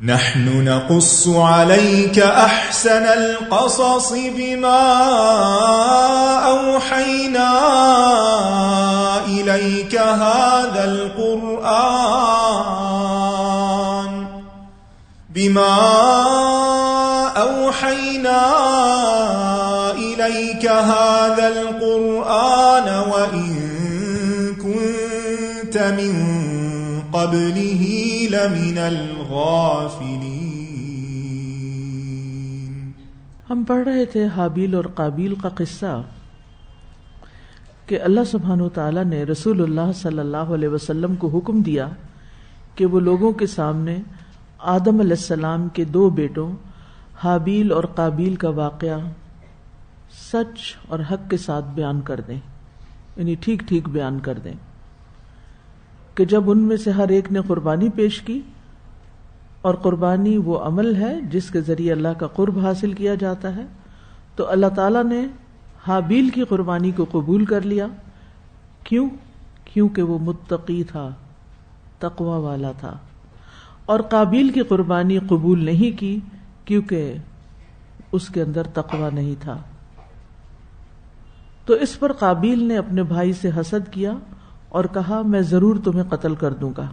نحن نقص عليك أحسن القصص بما أوحينا إليك هذا القرآن وإن كنت من قبله لمن الغافلين. ہم پڑھ رہے تھے حابیل اور قابیل کا قصہ کہ اللہ سبحانہ وتعالی نے رسول اللہ صلی اللہ علیہ وسلم کو حکم دیا کہ وہ لوگوں کے سامنے آدم علیہ السلام کے 2 بیٹوں حابیل اور قابیل کا واقعہ سچ اور حق کے ساتھ بیان کر دیں، یعنی ٹھیک ٹھیک بیان کر دیں کہ جب ان میں سے ہر ایک نے قربانی پیش کی، اور قربانی وہ عمل ہے جس کے ذریعے اللہ کا قرب حاصل کیا جاتا ہے، تو اللہ تعالیٰ نے حابیل کی قربانی کو قبول کر لیا. کیونکہ وہ متقی تھا، تقوی والا تھا. اور قابیل کی قربانی قبول نہیں کی کیونکہ اس کے اندر تقوی نہیں تھا. تو اس پر قابیل نے اپنے بھائی سے حسد کیا اور کہا میں ضرور تمہیں قتل کر دوں گا.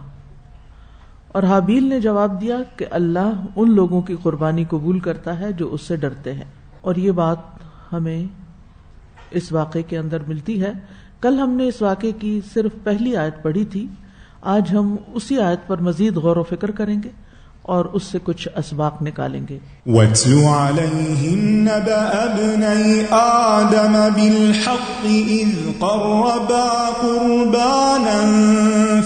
اور حابیل نے جواب دیا کہ اللہ ان لوگوں کی قربانی قبول کرتا ہے جو اس سے ڈرتے ہیں. اور یہ بات ہمیں اس واقعے کے اندر ملتی ہے. کل ہم نے اس واقعے کی صرف پہلی آیت پڑھی تھی. آج ہم اسی آیت پر مزید غور و فکر کریں گے اور اس سے کچھ اسباق نکالیں گے. وَاتْلُ عَلَيْهِمْ نَبَأَ ابْنَيْ آدَمَ بِالْحَقِّ إِذْ قَرَّبَا قُرْبَانًا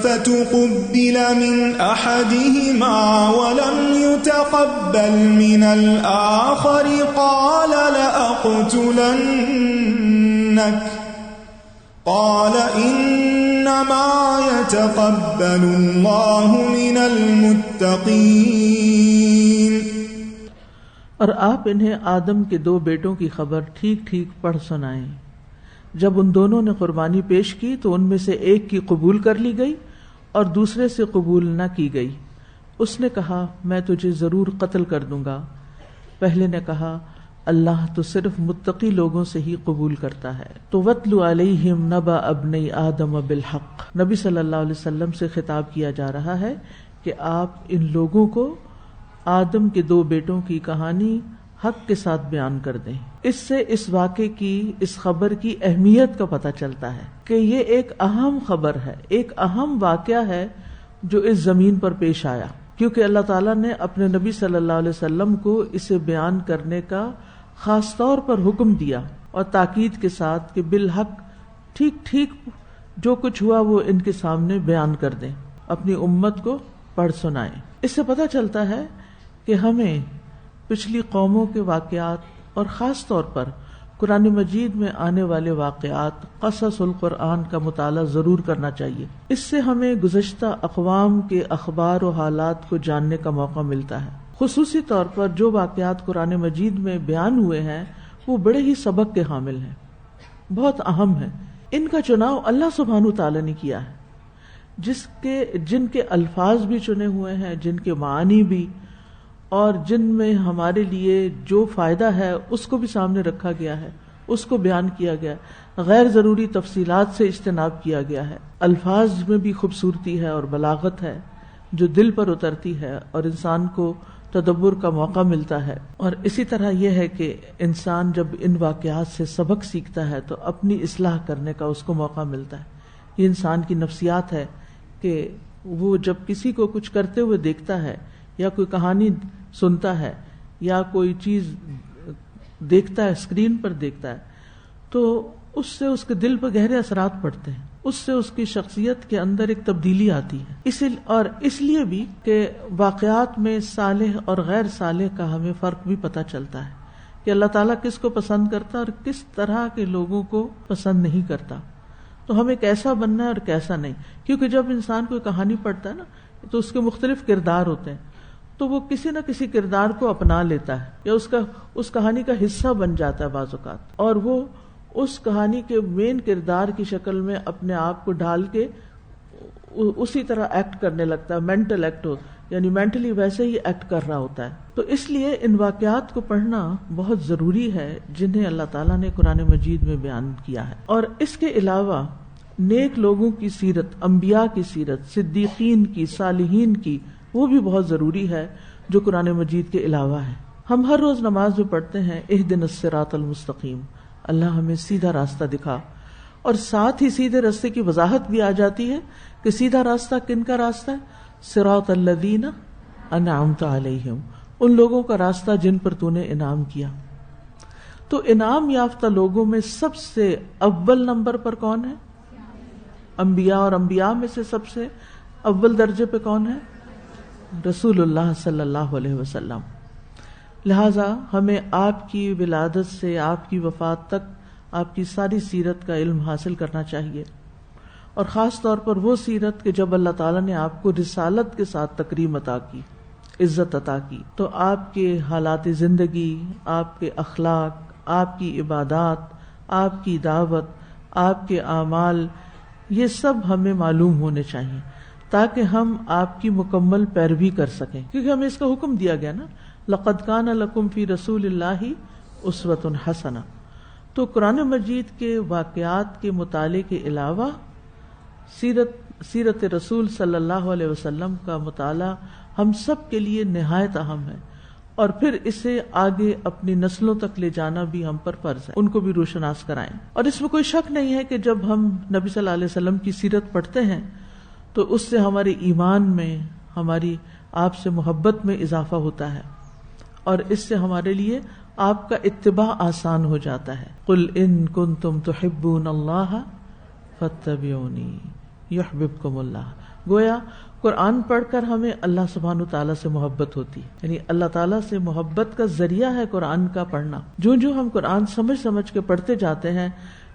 فَتُقُبِّلَ مِنْ أَحَدِهِمَا وَلَمْ يُتَقَبَّلْ مِنَ الْآخَرِ قَالَ لَأَقْتُلَنَّكَ قَالَ إِنَّمَا يَتَقَبَّلُ اللَّهُ مِنَ الْمُتَّقِينَ. اور آپ انہیں آدم کے 2 بیٹوں کی خبر ٹھیک ٹھیک پڑھ سنائیں. جب ان دونوں نے قربانی پیش کی تو ان میں سے ایک کی قبول کر لی گئی اور دوسرے سے قبول نہ کی گئی. اس نے کہا میں تجھے ضرور قتل کر دوں گا. پہلے نے کہا اللہ تو صرف متقی لوگوں سے ہی قبول کرتا ہے. تو وَاتْلُ عَلَيْهِمْ نَبَأَ ابْنَيْ آدَمَ بِالْحَقِّ. نبی صلی اللہ علیہ وسلم سے خطاب کیا جا رہا ہے کہ آپ ان لوگوں کو آدم کے 2 بیٹوں کی کہانی حق کے ساتھ بیان کر دیں. اس سے اس واقعے کی، اس خبر کی اہمیت کا پتہ چلتا ہے کہ یہ ایک اہم خبر ہے، ایک اہم واقعہ ہے جو اس زمین پر پیش آیا، کیونکہ اللہ تعالیٰ نے اپنے نبی صلی اللہ علیہ وسلم کو اسے بیان کرنے کا خاص طور پر حکم دیا اور تاکید کے ساتھ کہ بالحق ٹھیک ٹھیک جو کچھ ہوا وہ ان کے سامنے بیان کر دیں، اپنی امت کو پڑھ سنائیں. اس سے پتہ چلتا ہے کہ ہمیں پچھلی قوموں کے واقعات اور خاص طور پر قرآن مجید میں آنے والے واقعات، قصص القرآن کا مطالعہ ضرور کرنا چاہیے. اس سے ہمیں گزشتہ اقوام کے اخبار و حالات کو جاننے کا موقع ملتا ہے. خصوصی طور پر جو واقعات قرآن مجید میں بیان ہوئے ہیں وہ بڑے ہی سبق کے حامل ہیں، بہت اہم ہیں. ان کا چناؤ اللہ سبحانہ تعالیٰ نے کیا ہے، جن کے الفاظ بھی چنے ہوئے ہیں، جن کے معنی بھی، اور جن میں ہمارے لیے جو فائدہ ہے اس کو بھی سامنے رکھا گیا ہے، اس کو بیان کیا گیا ہے. غیر ضروری تفصیلات سے اجتناب کیا گیا ہے. الفاظ میں بھی خوبصورتی ہے اور بلاغت ہے جو دل پر اترتی ہے اور انسان کو تدبر کا موقع ملتا ہے. اور اسی طرح یہ ہے کہ انسان جب ان واقعات سے سبق سیکھتا ہے تو اپنی اصلاح کرنے کا اس کو موقع ملتا ہے. یہ انسان کی نفسیات ہے کہ وہ جب کسی کو کچھ کرتے ہوئے دیکھتا ہے یا کوئی کہانی سنتا ہے یا کوئی چیز دیکھتا ہے، اسکرین پر دیکھتا ہے، تو اس سے اس کے دل پر گہرے اثرات پڑتے ہیں، اس سے اس کی شخصیت کے اندر ایک تبدیلی آتی ہے. اس لیے بھی کہ واقعات میں صالح اور غیر صالح کا ہمیں فرق بھی پتہ چلتا ہے کہ اللہ تعالیٰ کس کو پسند کرتا ہے اور کس طرح کے لوگوں کو پسند نہیں کرتا. تو ہمیں کیسا بننا ہے اور کیسا نہیں، کیونکہ جب انسان کوئی کہانی پڑھتا ہے نا تو اس کے مختلف کردار ہوتے ہیں، تو وہ کسی نہ کسی کردار کو اپنا لیتا ہے یا اس کہانی کا حصہ بن جاتا ہے بعض اوقات، اور وہ اس کہانی کے مین کردار کی شکل میں اپنے آپ کو ڈال کے اسی طرح ایکٹ کرنے لگتا ہے. مینٹل ایکٹ ہو یعنی مینٹلی ویسے ہی ایکٹ کر رہا ہوتا ہے. تو اس لیے ان واقعات کو پڑھنا بہت ضروری ہے جنہیں اللہ تعالیٰ نے قرآن مجید میں بیان کیا ہے. اور اس کے علاوہ نیک لوگوں کی سیرت، انبیاء کی سیرت، صدیقین کی، صالحین کی، وہ بھی بہت ضروری ہے جو قرآن مجید کے علاوہ ہے. ہم ہر روز نماز میں پڑھتے ہیں اہدنا الصراط المستقیم، اللہ ہمیں سیدھا راستہ دکھا، اور ساتھ ہی سیدھے راستے کی وضاحت بھی آ جاتی ہے کہ سیدھا راستہ کن کا راستہ ہے؟ صراط الذین انعمت علیہم، ان لوگوں کا راستہ جن پر تو نے انعام کیا. تو انعام یافتہ لوگوں میں سب سے اول نمبر پر کون ہے؟ انبیاء. اور انبیاء میں سے سب سے اول درجے پہ کون ہے؟ رسول اللہ صلی اللہ علیہ وسلم. لہذا ہمیں آپ کی ولادت سے آپ کی وفات تک آپ کی ساری سیرت کا علم حاصل کرنا چاہیے، اور خاص طور پر وہ سیرت کہ جب اللہ تعالیٰ نے آپ کو رسالت کے ساتھ تکریم عطا کی، عزت عطا کی، تو آپ کے حالات زندگی، آپ کے اخلاق، آپ کی عبادات، آپ کی دعوت، آپ کے اعمال، یہ سب ہمیں معلوم ہونے چاہیے تاکہ ہم آپ کی مکمل پیروی کر سکیں، کیونکہ ہمیں اس کا حکم دیا گیا نا، لقد کان لکم فی رسول اللہ اسوۃ حسنہ. تو قرآن مجید کے واقعات کے مطالعے کے علاوہ سیرت رسول صلی اللہ علیہ وسلم کا مطالعہ ہم سب کے لیے نہایت اہم ہے، اور پھر اسے آگے اپنی نسلوں تک لے جانا بھی ہم پر فرض ہے، ان کو بھی روشناس کرائیں. اور اس میں کوئی شک نہیں ہے کہ جب ہم نبی صلی اللہ علیہ وسلم کی سیرت پڑھتے ہیں تو اس سے ہمارے ایمان میں، ہماری آپ سے محبت میں اضافہ ہوتا ہے، اور اس سے ہمارے لیے آپ کا اتباع آسان ہو جاتا ہے. قل ان کنتم تحبون اللہ فاتبعونی یحببکم اللہ. گویا قرآن پڑھ کر ہمیں اللہ سبحانہ تعالیٰ سے محبت ہوتی ہے، یعنی اللہ تعالیٰ سے محبت کا ذریعہ ہے قرآن کا پڑھنا. جو ہم قرآن سمجھ سمجھ کے پڑھتے جاتے ہیں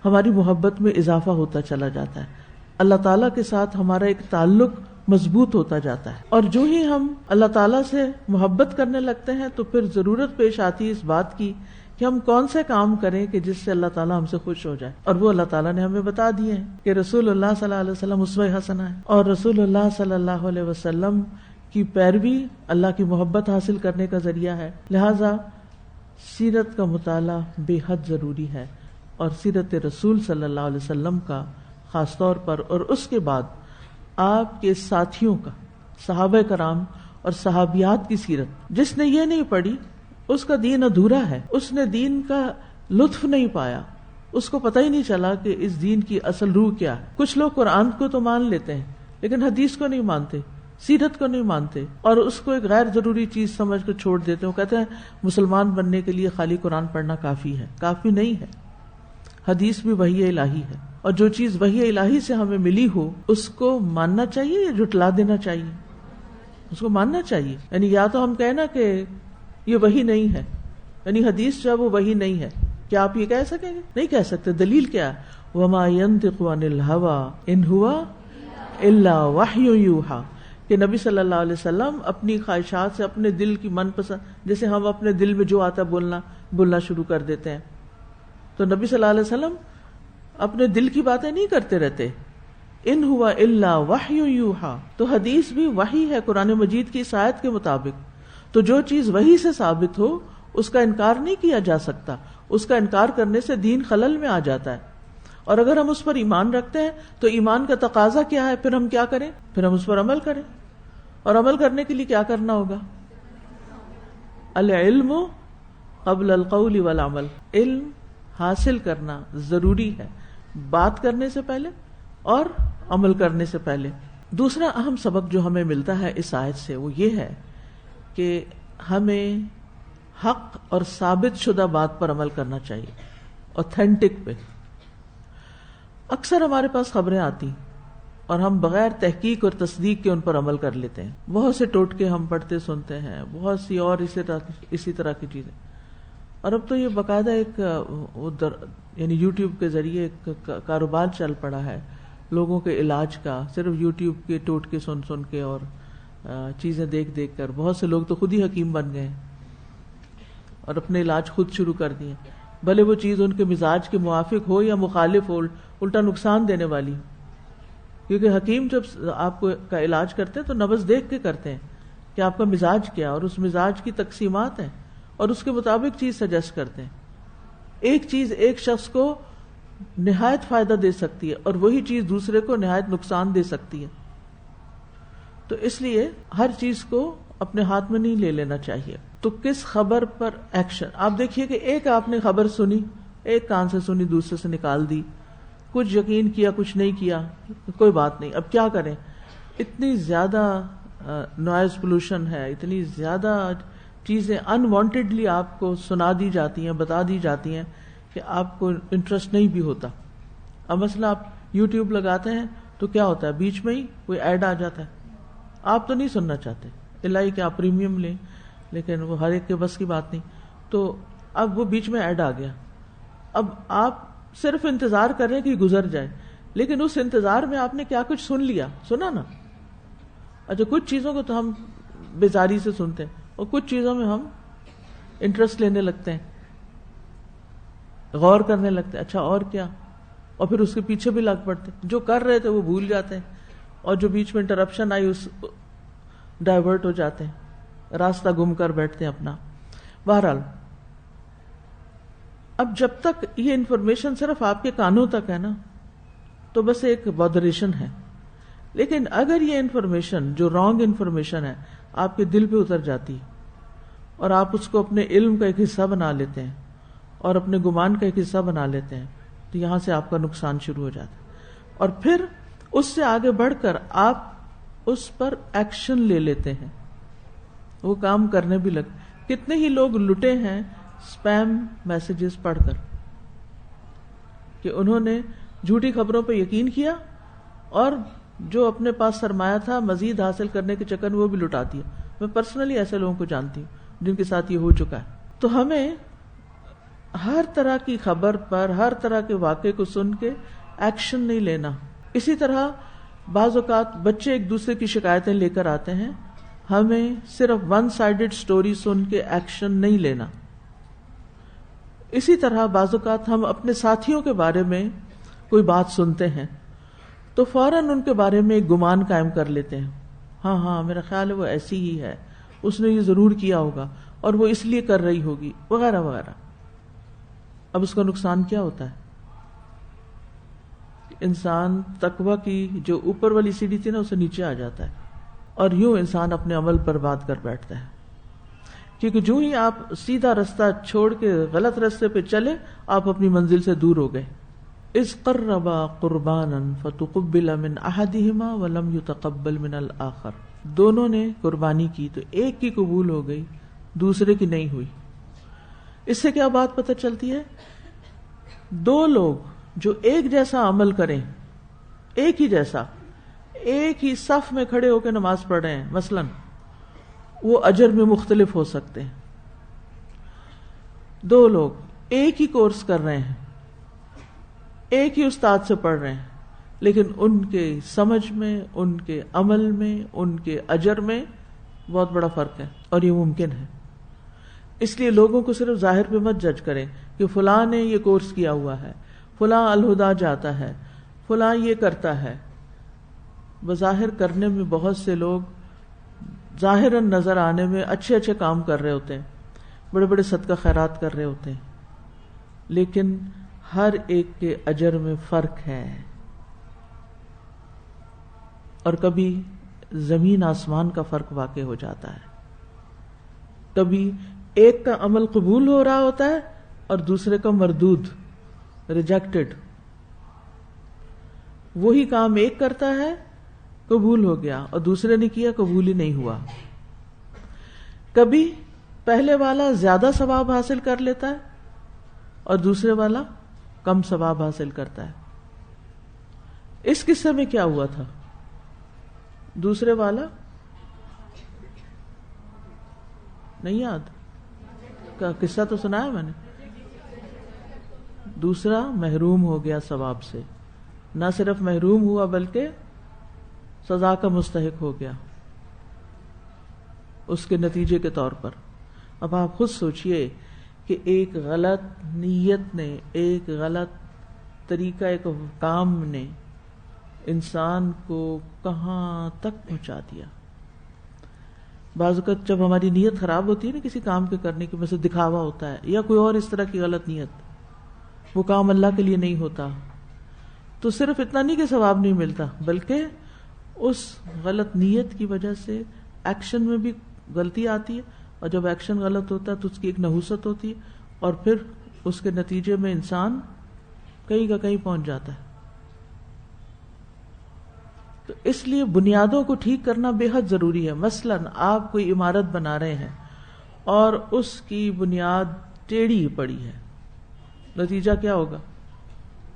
ہماری محبت میں اضافہ ہوتا چلا جاتا ہے، اللہ تعالیٰ کے ساتھ ہمارا ایک تعلق مضبوط ہوتا جاتا ہے. اور جو ہی ہم اللہ تعالیٰ سے محبت کرنے لگتے ہیں تو پھر ضرورت پیش آتی ہے اس بات کی کہ ہم کون سے کام کریں کہ جس سے اللہ تعالیٰ ہم سے خوش ہو جائے. اور وہ اللہ تعالیٰ نے ہمیں بتا دیے ہیں کہ رسول اللہ صلی اللہ علیہ وسلم اسوہ حسنہ ہے، اور رسول اللہ صلی اللہ علیہ وسلم کی پیروی اللہ کی محبت حاصل کرنے کا ذریعہ ہے. لہذا سیرت کا مطالعہ بے حد ضروری ہے، اور سیرت رسول صلی اللہ علیہ وسلم کا خاص طور پر، اور اس کے بعد آپ کے ساتھیوں کا، صحابہ کرام اور صحابیات کی سیرت. جس نے یہ نہیں پڑھی اس کا دین ادھورا ہے، اس نے دین کا لطف نہیں پایا، اس کو پتہ ہی نہیں چلا کہ اس دین کی اصل روح کیا ہے. کچھ لوگ قرآن کو تو مان لیتے ہیں لیکن حدیث کو نہیں مانتے، سیرت کو نہیں مانتے، اور اس کو ایک غیر ضروری چیز سمجھ کر چھوڑ دیتے ہیں. وہ کہتے ہیں مسلمان بننے کے لیے خالی قرآن پڑھنا کافی ہے. کافی نہیں ہے، حدیث بھی وحی الہی ہے، اور جو چیز وحی الہی سے ہمیں ملی ہو اس کو ماننا چاہیے یا جھٹلا دینا چاہیے؟ اس کو ماننا چاہیے. یعنی یا تو ہم کہنا کہ یہ وحی نہیں ہے، یعنی حدیث جو ہے وہ وحی نہیں ہے، کیا آپ یہ کہہ سکیں گے؟ نہیں کہہ سکتے. دلیل کیا ہے؟ وما ينطق عن الهوى ان هو الا وحی یوحى، کہ نبی صلی اللہ علیہ وسلم اپنی خواہشات سے، اپنے دل کی من پسند، جیسے ہم اپنے دل میں جو آتا ہے بولنا شروع کر دیتے ہیں، تو نبی صلی اللہ علیہ وسلم اپنے دل کی باتیں نہیں کرتے رہتے. ان ہوا الا وحی یوحى، تو حدیث بھی وحی ہے قرآن مجید کی اس آیت کے مطابق. تو جو چیز وحی سے ثابت ہو اس کا انکار نہیں کیا جا سکتا، اس کا انکار کرنے سے دین خلل میں آ جاتا ہے. اور اگر ہم اس پر ایمان رکھتے ہیں تو ایمان کا تقاضا کیا ہے؟ پھر ہم کیا کریں؟ پھر ہم اس پر عمل کریں. اور عمل کرنے کے لیے کیا کرنا ہوگا؟ العلم قبل القول والعمل، علم حاصل کرنا ضروری ہے بات کرنے سے پہلے اور عمل کرنے سے پہلے. دوسرا اہم سبق جو ہمیں ملتا ہے اس آیت سے وہ یہ ہے کہ ہمیں حق اور ثابت شدہ بات پر عمل کرنا چاہیے، اوتھینٹک پہ. اکثر ہمارے پاس خبریں آتی اور ہم بغیر تحقیق اور تصدیق کے ان پر عمل کر لیتے ہیں. بہت سے ٹوٹکے ہم پڑھتے سنتے ہیں، بہت سی اور اسی طرح کی چیزیں. اور اب تو یہ باقاعدہ ایک یعنی یوٹیوب کے ذریعے ایک کاروبار چل پڑا ہے لوگوں کے علاج کا، صرف یوٹیوب کے ٹوٹکے سن کے اور چیزیں دیکھ کر. بہت سے لوگ تو خود ہی حکیم بن گئے اور اپنے علاج خود شروع کر دیے، بھلے وہ چیز ان کے مزاج کے موافق ہو یا مخالف ہو، الٹا نقصان دینے والی ہو. کیونکہ حکیم جب آپ کا علاج کرتے ہیں تو نبض دیکھ کے کرتے ہیں کہ آپ کا مزاج کیا، اور اس مزاج کی تقسیمات ہیں، اور اس کے مطابق چیز سجیسٹ کرتے ہیں. ایک چیز ایک شخص کو نہایت فائدہ دے سکتی ہے اور وہی چیز دوسرے کو نہایت نقصان دے سکتی ہے. تو اس لیے ہر چیز کو اپنے ہاتھ میں نہیں لے لینا چاہیے. تو کس خبر پر ایکشن؟ آپ دیکھیے کہ ایک آپ نے خبر سنی، ایک کان سے سنی دوسرے سے نکال دی، کچھ یقین کیا کچھ نہیں کیا، کوئی بات نہیں. اب کیا کریں؟ اتنی زیادہ نوائز پولوشن ہے، اتنی زیادہ چیزیں انوانٹیڈلی آپ کو سنا دی جاتی ہیں، بتا دی جاتی ہیں کہ آپ کو انٹرسٹ نہیں بھی ہوتا. اب مثلا آپ یوٹیوب لگاتے ہیں تو کیا ہوتا ہے، بیچ میں ہی کوئی ایڈ آ جاتا ہے. آپ تو نہیں سننا چاہتے، الہی کہ آپ پریمیم لیں، لیکن وہ ہر ایک کے بس کی بات نہیں. تو اب وہ بیچ میں ایڈ آ گیا، اب آپ صرف انتظار کر رہے ہیں کہ گزر جائے، لیکن اس انتظار میں آپ نے کیا کچھ سنا نا. اچھا، کچھ چیزوں کو تو ہم بیزاری سے سنتے ہیں اور کچھ چیزوں میں ہم انٹرسٹ لینے لگتے ہیں، غور کرنے لگتے ہیں، اچھا اور کیا، اور پھر اس کے پیچھے بھی لگ پڑتے ہیں. جو کر رہے تھے وہ بھول جاتے ہیں، اور جو بیچ میں انٹرپشن آئی اس ڈائیورٹ ہو جاتے ہیں، راستہ گم کر بیٹھتے ہیں اپنا. بہرحال اب جب تک یہ انفارمیشن صرف آپ کے کانوں تک ہے نا تو بس ایک بودریشن ہے، لیکن اگر یہ انفارمیشن جو رانگ انفارمیشن ہے آپ کے دل پہ اتر جاتی اور آپ اس کو اپنے علم کا ایک حصہ بنا لیتے ہیں اور اپنے گمان کا ایک حصہ بنا لیتے ہیں، تو یہاں سے آپ کا نقصان شروع ہو جاتا ہے. اور پھر اس سے آگے بڑھ کر آپ اس پر ایکشن لے لیتے ہیں، وہ کام کرنے بھی لگ. کتنے ہی لوگ لٹے ہیں اسپیم میسجز پڑھ کر کہ انہوں نے جھوٹی خبروں پہ یقین کیا اور جو اپنے پاس سرمایہ تھا مزید حاصل کرنے کے چکر میں وہ بھی لٹا دیا. میں پرسنلی ایسے لوگوں کو جانتی ہوں جن کے ساتھ یہ ہو چکا ہے. تو ہمیں ہر طرح کی خبر پر، ہر طرح کے واقعے کو سن کے ایکشن نہیں لینا. اسی طرح بعض اوقات بچے ایک دوسرے کی شکایتیں لے کر آتے ہیں، ہمیں صرف ون سائیڈڈ سٹوری سن کے ایکشن نہیں لینا. اسی طرح بعض اوقات ہم اپنے ساتھیوں کے بارے میں کوئی بات سنتے ہیں تو فوراً ان کے بارے میں ایک گمان قائم کر لیتے ہیں، ہاں میرا خیال ہے وہ ایسی ہی ہے، اس نے یہ ضرور کیا ہوگا اور وہ اس لیے کر رہی ہوگی وغیرہ وغیرہ. اب اس کا نقصان کیا ہوتا ہے؟ انسان تقوی کی جو اوپر والی سیڑھی تھی نا اسے نیچے آ جاتا ہے اور یوں انسان اپنے عمل پر بات کر بیٹھتا ہے. کیونکہ جو ہی آپ سیدھا رستہ چھوڑ کے غلط رستے پہ چلے آپ اپنی منزل سے دور ہو گئے. اذ قربا قربانا فتقبل من احدهما ولم يتقبل من الاخر. دونوں نے قربانی کی تو ایک کی قبول ہو گئی، دوسرے کی نہیں ہوئی. اس سے کیا بات پتہ چلتی ہے؟ دو لوگ جو ایک جیسا عمل کریں، ایک ہی جیسا، ایک ہی صف میں کھڑے ہو کے نماز پڑھ رہے ہیں مثلاً، وہ اجر میں مختلف ہو سکتے ہیں. دو لوگ ایک ہی کورس کر رہے ہیں، ایک ہی استاد سے پڑھ رہے ہیں، لیکن ان کے سمجھ میں، ان کے عمل میں، ان کے اجر میں بہت بڑا فرق ہے. اور یہ ممکن ہے. اس لیے لوگوں کو صرف ظاہر پہ مت جج کریں کہ فلاں نے یہ کورس کیا ہوا ہے، فلاں الہدا جاتا ہے، فلاں یہ کرتا ہے. بظاہر کرنے میں بہت سے لوگ ظاہراً نظر آنے میں اچھے اچھے کام کر رہے ہوتے ہیں، بڑے بڑے صدقہ خیرات کر رہے ہوتے ہیں، لیکن ہر ایک کے اجر میں فرق ہے. اور کبھی زمین آسمان کا فرق واقع ہو جاتا ہے. کبھی ایک کا عمل قبول ہو رہا ہوتا ہے اور دوسرے کا مردود، ریجیکٹڈ. وہی کام ایک کرتا ہے قبول ہو گیا اور دوسرے نے کیا قبول ہی نہیں ہوا. کبھی پہلے والا زیادہ ثواب حاصل کر لیتا ہے اور دوسرے والا کم ثواب حاصل کرتا ہے. اس قصے میں کیا ہوا تھا؟ دوسرے والا نہیں یاد کا قصہ تو سنا ہے میں نے. دوسرا محروم ہو گیا ثواب سے، نہ صرف محروم ہوا بلکہ سزا کا مستحق ہو گیا اس کے نتیجے کے طور پر. اب آپ خود سوچئے کہ ایک غلط نیت نے، ایک غلط طریقہ، ایک کام نے انسان کو کہاں تک پہنچا دیا. بعض اوقات جب ہماری نیت خراب ہوتی ہے نا کسی کام کے کرنے کی، مثلا دکھاوا ہوتا ہے یا کوئی اور اس طرح کی غلط نیت، وہ کام اللہ کے لیے نہیں ہوتا، تو صرف اتنا نہیں کہ ثواب نہیں ملتا، بلکہ اس غلط نیت کی وجہ سے ایکشن میں بھی غلطی آتی ہے، اور جب ایکشن غلط ہوتا ہے تو اس کی ایک نحوست ہوتی ہے، اور پھر اس کے نتیجے میں انسان کہیں کا کہیں پہنچ جاتا ہے۔ تو اس لیے بنیادوں کو ٹھیک کرنا بے حد ضروری ہے۔ مثلا آپ کوئی عمارت بنا رہے ہیں اور اس کی بنیاد ٹیڑھی پڑی ہے، نتیجہ کیا ہوگا؟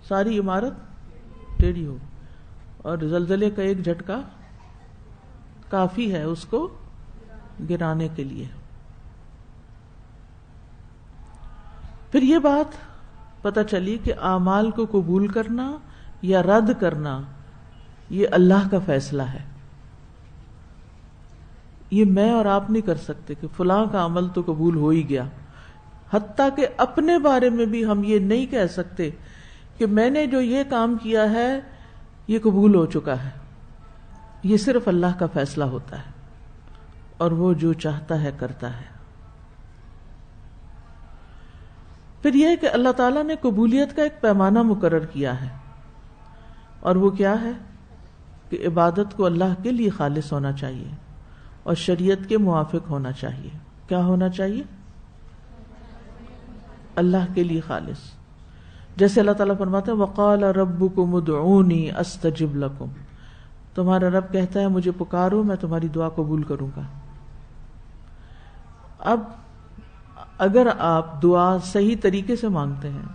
ساری عمارت ٹیڑھی ہوگی، اور زلزلے کا ایک جھٹکا کافی ہے اس کو گرانے کے لیے۔ پھر یہ بات پتہ چلی کہ اعمال کو قبول کرنا یا رد کرنا یہ اللہ کا فیصلہ ہے، یہ میں اور آپ نہیں کر سکتے کہ فلاں کا عمل تو قبول ہو ہی گیا۔ حتیٰ کہ اپنے بارے میں بھی ہم یہ نہیں کہہ سکتے کہ میں نے جو یہ کام کیا ہے یہ قبول ہو چکا ہے، یہ صرف اللہ کا فیصلہ ہوتا ہے، اور وہ جو چاہتا ہے کرتا ہے۔ پھر یہ ہے کہ اللہ تعالیٰ نے قبولیت کا ایک پیمانہ مقرر کیا ہے، اور وہ کیا ہے کہ عبادت کو اللہ کے لیے خالص ہونا چاہیے اور شریعت کے موافق ہونا چاہیے۔ کیا ہونا چاہیے؟ اللہ کے لیے خالص۔ جیسے اللہ تعالیٰ فرماتا ہے وَقَالَ رَبُّكُمُ ادْعُونِي أَسْتَجِبْ لَكُمْ، تمہارا رب کہتا ہے مجھے پکارو میں تمہاری دعا قبول کروں گا۔ اب اگر آپ دعا صحیح طریقے سے مانگتے ہیں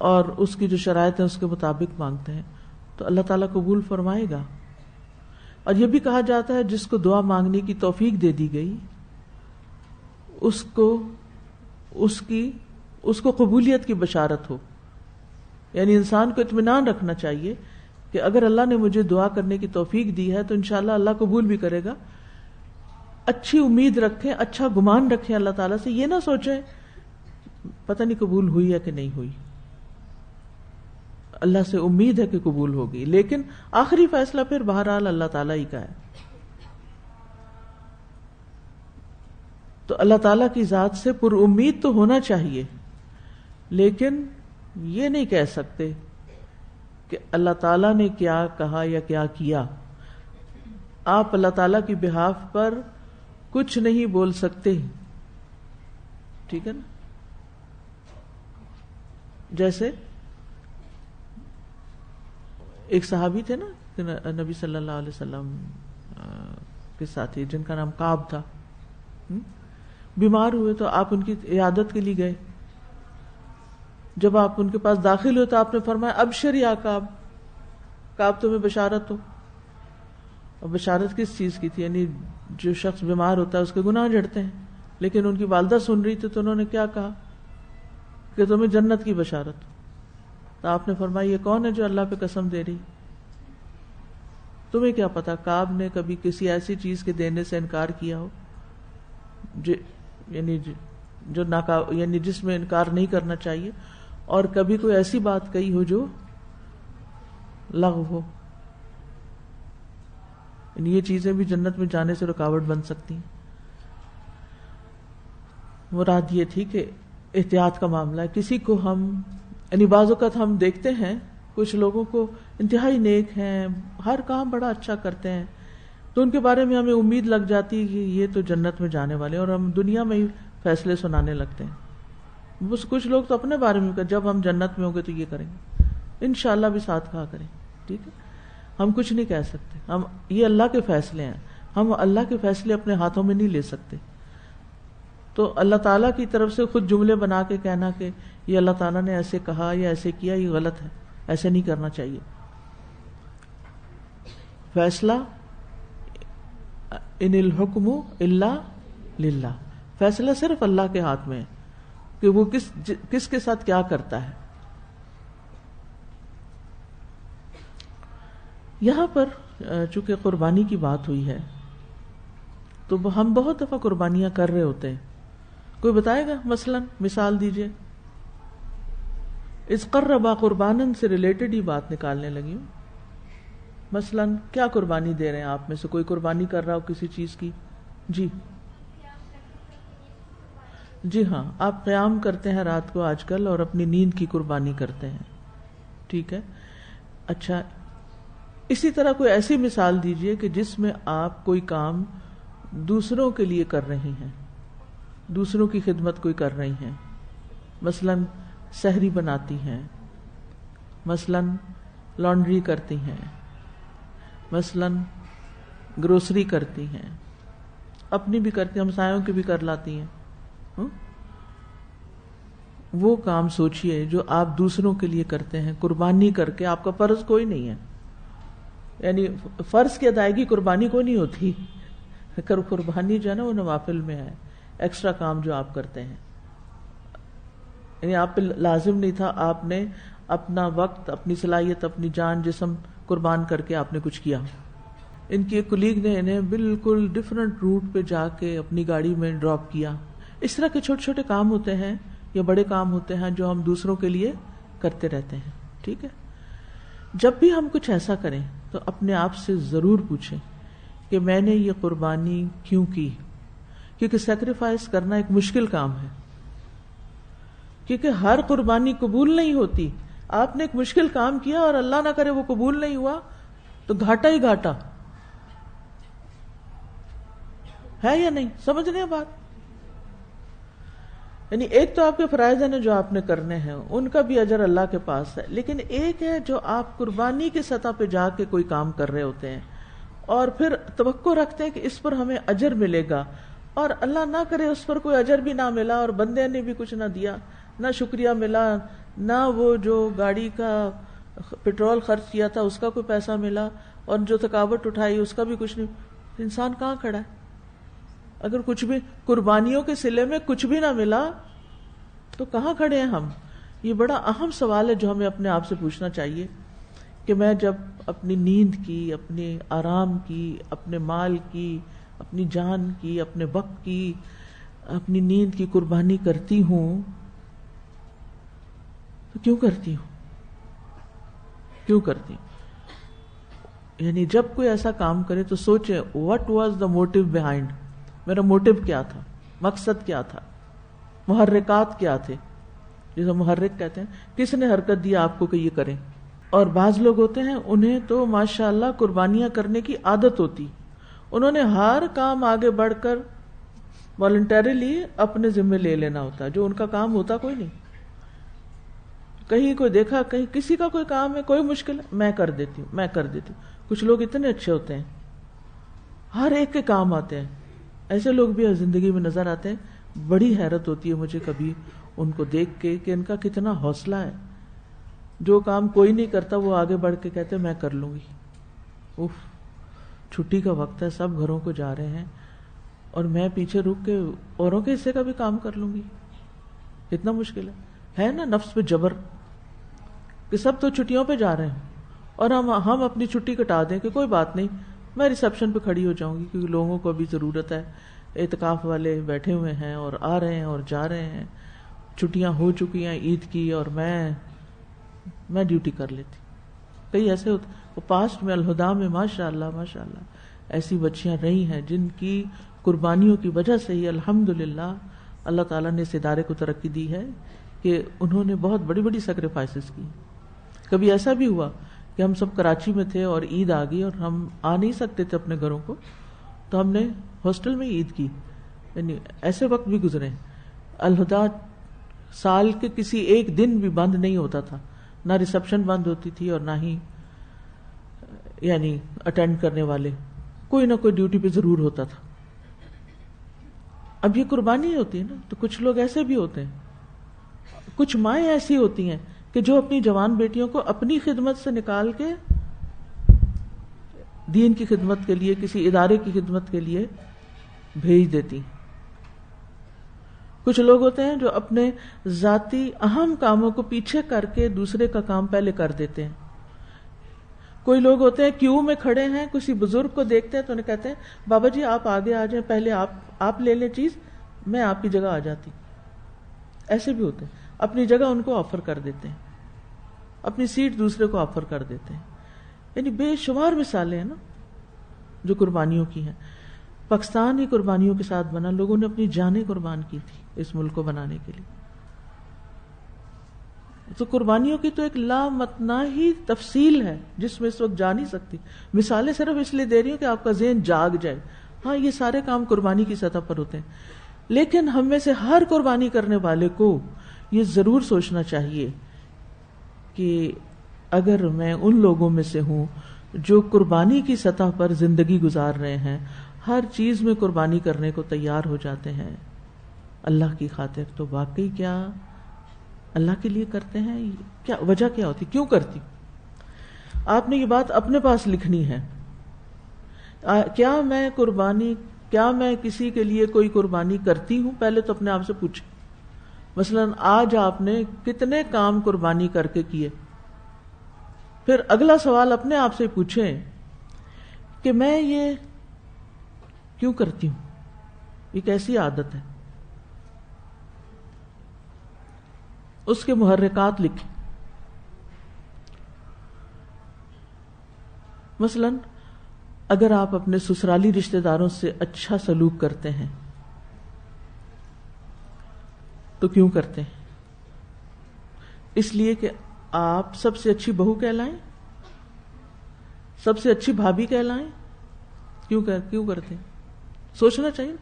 اور اس کی جو شرائط ہیں اس کے مطابق مانگتے ہیں تو اللہ تعالیٰ قبول فرمائے گا۔ اور یہ بھی کہا جاتا ہے جس کو دعا مانگنے کی توفیق دے دی گئی اس کو قبولیت کی بشارت ہو، یعنی انسان کو اطمینان رکھنا چاہیے کہ اگر اللہ نے مجھے دعا کرنے کی توفیق دی ہے تو انشاءاللہ اللہ قبول بھی کرے گا۔ اچھی امید رکھیں، اچھا گمان رکھیں اللہ تعالیٰ سے، یہ نہ سوچیں پتہ نہیں قبول ہوئی ہے کہ نہیں ہوئی۔ اللہ سے امید ہے کہ قبول ہوگی، لیکن آخری فیصلہ پھر بہرحال اللہ تعالیٰ ہی کا ہے۔ تو اللہ تعالیٰ کی ذات سے پر امید تو ہونا چاہیے، لیکن یہ نہیں کہہ سکتے کہ اللہ تعالیٰ نے کیا کہا یا کیا کیا۔ آپ اللہ تعالیٰ کی بہاف پر کچھ نہیں بول سکتے، ٹھیک ہے نا؟ جیسے ایک صحابی تھے نا نبی صلی اللہ علیہ وسلم کے ساتھی جن کا نام کعب تھا، بیمار ہوئے تو آپ ان کی عیادت کے لیے گئے۔ جب آپ ان کے پاس داخل ہوئے تو آپ نے فرمایا ابشر یا کعب، کعب تمہیں بشارت ہو۔ اور بشارت کس چیز کی تھی؟ یعنی جو شخص بیمار ہوتا ہے اس کے گناہ جھڑتے ہیں، لیکن ان کی والدہ سن رہی تھی تو انہوں نے کیا کہا کہ تمہیں جنت کی بشارت۔ تو آپ نے فرمایا یہ کون ہے جو اللہ پہ قسم دے رہی؟ تمہیں کیا پتا کعب نے کبھی کسی ایسی چیز کے دینے سے انکار کیا ہو یعنی جس میں انکار نہیں کرنا چاہیے، اور کبھی کوئی ایسی بات کہی ہو جو لغو ہو۔ یعنی یہ چیزیں بھی جنت میں جانے سے رکاوٹ بن سکتی ہیں۔ مراد یہ تھی کہ احتیاط کا معاملہ ہے۔ کسی کو ہم یعنی بعض اوقات ہم دیکھتے ہیں کچھ لوگوں کو انتہائی نیک ہیں، ہر کام بڑا اچھا کرتے ہیں، تو ان کے بارے میں ہمیں امید لگ جاتی ہے کہ یہ تو جنت میں جانے والے، اور ہم دنیا میں ہی فیصلے سنانے لگتے ہیں۔ بس کچھ لوگ تو اپنے بارے میں جب ہم جنت میں ہوں گے تو یہ کریں گے، انشاءاللہ بھی ساتھ کہا کریں، ٹھیک ہے؟ ہم کچھ نہیں کہہ سکتے، یہ اللہ کے فیصلے ہیں، ہم اللہ کے فیصلے اپنے ہاتھوں میں نہیں لے سکتے۔ تو اللہ تعالیٰ کی طرف سے خود جملے بنا کے کہنا کہ یہ اللہ تعالیٰ نے ایسے کہا یا ایسے کیا، یہ غلط ہے، ایسے نہیں کرنا چاہیے۔ فیصلہ ان الحکم الا للہ، فیصلہ صرف اللہ کے ہاتھ میں ہے کہ وہ کس کے ساتھ کیا کرتا ہے۔ یہاں پر چونکہ قربانی کی بات ہوئی ہے تو ہم بہت دفعہ قربانیاں کر رہے ہوتے ہیں۔ کوئی بتائے گا مثلا مثال دیجئے؟ اس قربا قربانن سے ریلیٹڈ ہی بات نکالنے لگی ہوں۔ مثلا کیا قربانی دے رہے ہیں آپ میں سے؟ کوئی قربانی کر رہا ہو کسی چیز کی، جی جی ہاں، آپ قیام کرتے ہیں رات کو آج کل اور اپنی نیند کی قربانی کرتے ہیں، ٹھیک ہے. اچھا، اسی طرح کوئی ایسی مثال دیجئے کہ جس میں آپ کوئی کام دوسروں کے لیے کر رہی ہیں، دوسروں کی خدمت کوئی کر رہی ہیں، مثلاً سحری بناتی ہیں، مثلاً لانڈری کرتی ہیں، مثلاً گروسری کرتی ہیں، اپنی بھی کرتی ہیں، ہمسایوں کی بھی کر لاتی ہیں. وہ کام سوچئے جو آپ دوسروں کے لیے کرتے ہیں قربانی کر کے. آپ کا فرض کوئی نہیں ہے، یعنی فرض کی ادائیگی قربانی کو نہیں ہوتی، قربانی جو ہے نا وہ نوافل میں ہے، ایکسٹرا کام جو آپ کرتے ہیں. یعنی آپ پہ لازم نہیں تھا، آپ نے اپنا وقت، اپنی صلاحیت، اپنی جان جسم قربان کر کے آپ نے کچھ کیا. ان کی ایک کلیگ نے انہیں بالکل ڈفرینٹ روٹ پہ جا کے اپنی گاڑی میں ڈراپ کیا. اس طرح کے چھوٹے چھوٹے کام ہوتے ہیں یا بڑے کام ہوتے ہیں جو ہم دوسروں کے لیے کرتے رہتے ہیں. ٹھیک ہے، جب بھی ہم کچھ ایسا کریں تو اپنے آپ سے ضرور پوچھیں کہ میں نے یہ قربانی کیوں کی، کیونکہ سیکریفائس کرنا ایک مشکل کام ہے، کیونکہ ہر قربانی قبول نہیں ہوتی. آپ نے ایک مشکل کام کیا اور اللہ نہ کرے وہ قبول نہیں ہوا تو گھاٹا ہی گھاٹا ہے یا نہیں؟ سمجھ رہے ہیں بات؟ یعنی ایک تو آپ کے فرائض ہیں جو آپ نے کرنے ہیں، ان کا بھی اجر اللہ کے پاس ہے، لیکن ایک ہے جو آپ قربانی کی سطح پہ جا کے کوئی کام کر رہے ہوتے ہیں اور پھر توقع رکھتے ہیں کہ اس پر ہمیں اجر ملے گا، اور اللہ نہ کرے اس پر کوئی اجر بھی نہ ملا اور بندے نے بھی کچھ نہ دیا، نہ شکریہ ملا، نہ وہ جو گاڑی کا پیٹرول خرچ کیا تھا اس کا کوئی پیسہ ملا، اور جو تھکاوٹ اٹھائی اس کا بھی کچھ نہیں. انسان کہاں کھڑا ہے؟ اگر کچھ بھی قربانیوں کے صلے میں کچھ بھی نہ ملا تو کہاں کھڑے ہیں ہم؟ یہ بڑا اہم سوال ہے جو ہمیں اپنے آپ سے پوچھنا چاہیے کہ میں جب اپنی نیند کی، اپنے آرام کی، اپنے مال کی، اپنی جان کی، اپنے وقت کی، اپنی نیند کی قربانی کرتی ہوں تو کیوں کرتی ہوں؟ کیوں کرتی ہوں؟ یعنی جب کوئی ایسا کام کرے تو سوچے what was the motive behind, میرا موٹیو کیا تھا، مقصد کیا تھا، محرکات کیا تھے، جسے محرک کہتے ہیں، کس نے حرکت دیا آپ کو کہ یہ کریں. اور بعض لوگ ہوتے ہیں انہیں تو ماشاءاللہ قربانیاں کرنے کی عادت ہوتی، انہوں نے ہر کام آگے بڑھ کر والنٹریلی اپنے ذمہ لے لینا ہوتا، جو ان کا کام ہوتا کوئی نہیں. کہیں کوئی دیکھا، کہیں کسی کا کوئی کام ہے، کوئی مشکل ہے، میں کر دیتی ہوں، میں کر دیتی ہوں. کچھ لوگ اتنے اچھے ہوتے ہیں، ہر ایک کے کام آتے ہیں. ایسے لوگ بھی زندگی میں نظر آتے ہیں. بڑی حیرت ہوتی ہے مجھے کبھی ان کو دیکھ کے کہ ان کا کتنا حوصلہ ہے. جو کام کوئی نہیں کرتا وہ آگے بڑھ کے کہتے میں کر لوں گی. اف، چھٹی کا وقت ہے، سب گھروں کو جا رہے ہیں اور میں پیچھے رک کے اوروں کے حصے کا بھی کام کر لوں گی. اتنا مشکل ہے نا نفس پہ جبر کہ سب تو چھٹیوں پہ جا رہے ہیں اور ہم اپنی چھٹی کٹا دیں کہ کوئی بات نہیں، میں ریسپشن پہ کھڑی ہو جاؤں گی کیونکہ لوگوں کو بھی ضرورت ہے، اعتکاف والے بیٹھے ہوئے ہیں اور آ رہے ہیں اور جا رہے ہیں، چھٹیاں ہو چکی ہیں عید کی اور میں ڈیوٹی کر لیتی. کئی ایسے ہوتے وہ پاسٹ میں الہدا میں ماشاءاللہ ایسی بچیاں رہی ہیں جن کی قربانیوں کی وجہ سے ہی الحمدللہ اللہ تعالیٰ نے اس ادارے کو ترقی دی ہے کہ انہوں نے بہت بڑی بڑی سیکریفائسز کی. کبھی ایسا بھی ہوا کہ ہم سب کراچی میں تھے اور عید آ گئی اور ہم آ نہیں سکتے تھے اپنے گھروں کو، تو ہم نے ہاسٹل میں عید کی. یعنی ایسے وقت بھی گزرے. الہدا سال کے کسی ایک دن بھی بند نہیں ہوتا تھا، نہ ریسپشن بند ہوتی تھی اور نہ ہی یعنی اٹینڈ کرنے والے، کوئی نہ کوئی ڈیوٹی پہ ضرور ہوتا تھا. اب یہ قربانی ہوتی ہے نا. تو کچھ لوگ ایسے بھی ہوتے ہیں، کچھ مائیں ایسی ہوتی ہیں کہ جو اپنی جوان بیٹیوں کو اپنی خدمت سے نکال کے دین کی خدمت کے لیے، کسی ادارے کی خدمت کے لیے بھیج دیتی. کچھ لوگ ہوتے ہیں جو اپنے ذاتی اہم کاموں کو پیچھے کر کے دوسرے کا کام پہلے کر دیتے ہیں. کوئی لوگ ہوتے ہیں کیو میں کھڑے ہیں، کسی بزرگ کو دیکھتے ہیں تو انہیں کہتے ہیں بابا جی آپ آگے آ جائیں، پہلے آپ لے لیں چیز، میں آپ کی جگہ آ جاتی. ایسے بھی ہوتے ہیں، اپنی جگہ ان کو آفر کر دیتے ہیں، اپنی سیٹ دوسرے کو آفر کر دیتے ہیں. یعنی بے شمار مثالیں ہیں نا جو قربانیوں کی ہیں. پاکستان ہی قربانیوں کے ساتھ بنا، لوگوں نے اپنی جانیں قربان کی تھی اس ملک کو بنانے کے لیے. تو قربانیوں کی تو ایک لامتناہی تفصیل ہے جس میں اس وقت جا نہیں سکتی. مثالیں صرف اس لیے دے رہی ہوں کہ آپ کا ذہن جاگ جائے. ہاں یہ سارے کام قربانی کی سطح پر ہوتے ہیں، لیکن ہم میں سے ہر قربانی کرنے والے کو یہ ضرور سوچنا چاہیے کہ اگر میں ان لوگوں میں سے ہوں جو قربانی کی سطح پر زندگی گزار رہے ہیں، ہر چیز میں قربانی کرنے کو تیار ہو جاتے ہیں اللہ کی خاطر، تو واقعی کیا اللہ کے لیے کرتے ہیں؟ کیا وجہ کیا ہوتی، کیوں کرتی؟ آپ نے یہ بات اپنے پاس لکھنی ہے. کیا میں کسی کے لیے کوئی قربانی کرتی ہوں؟ پہلے تو اپنے آپ سے پوچھیں. مثلا آج آپ نے کتنے کام قربانی کر کے کیے؟ پھر اگلا سوال اپنے آپ سے پوچھیں کہ میں یہ کیوں کرتی ہوں، یہ کیسی عادت ہے؟ اس کے محرکات لکھیں. مثلا اگر آپ اپنے سسرالی رشتہ داروں سے اچھا سلوک کرتے ہیں تو کیوں کرتے ہیں؟ اس لیے کہ آپ سب سے اچھی بہو کہلائیں، سب سے اچھی بھابھی کہلائیں؟ کیوں کرتے ہیں؟ سوچنا چاہیے.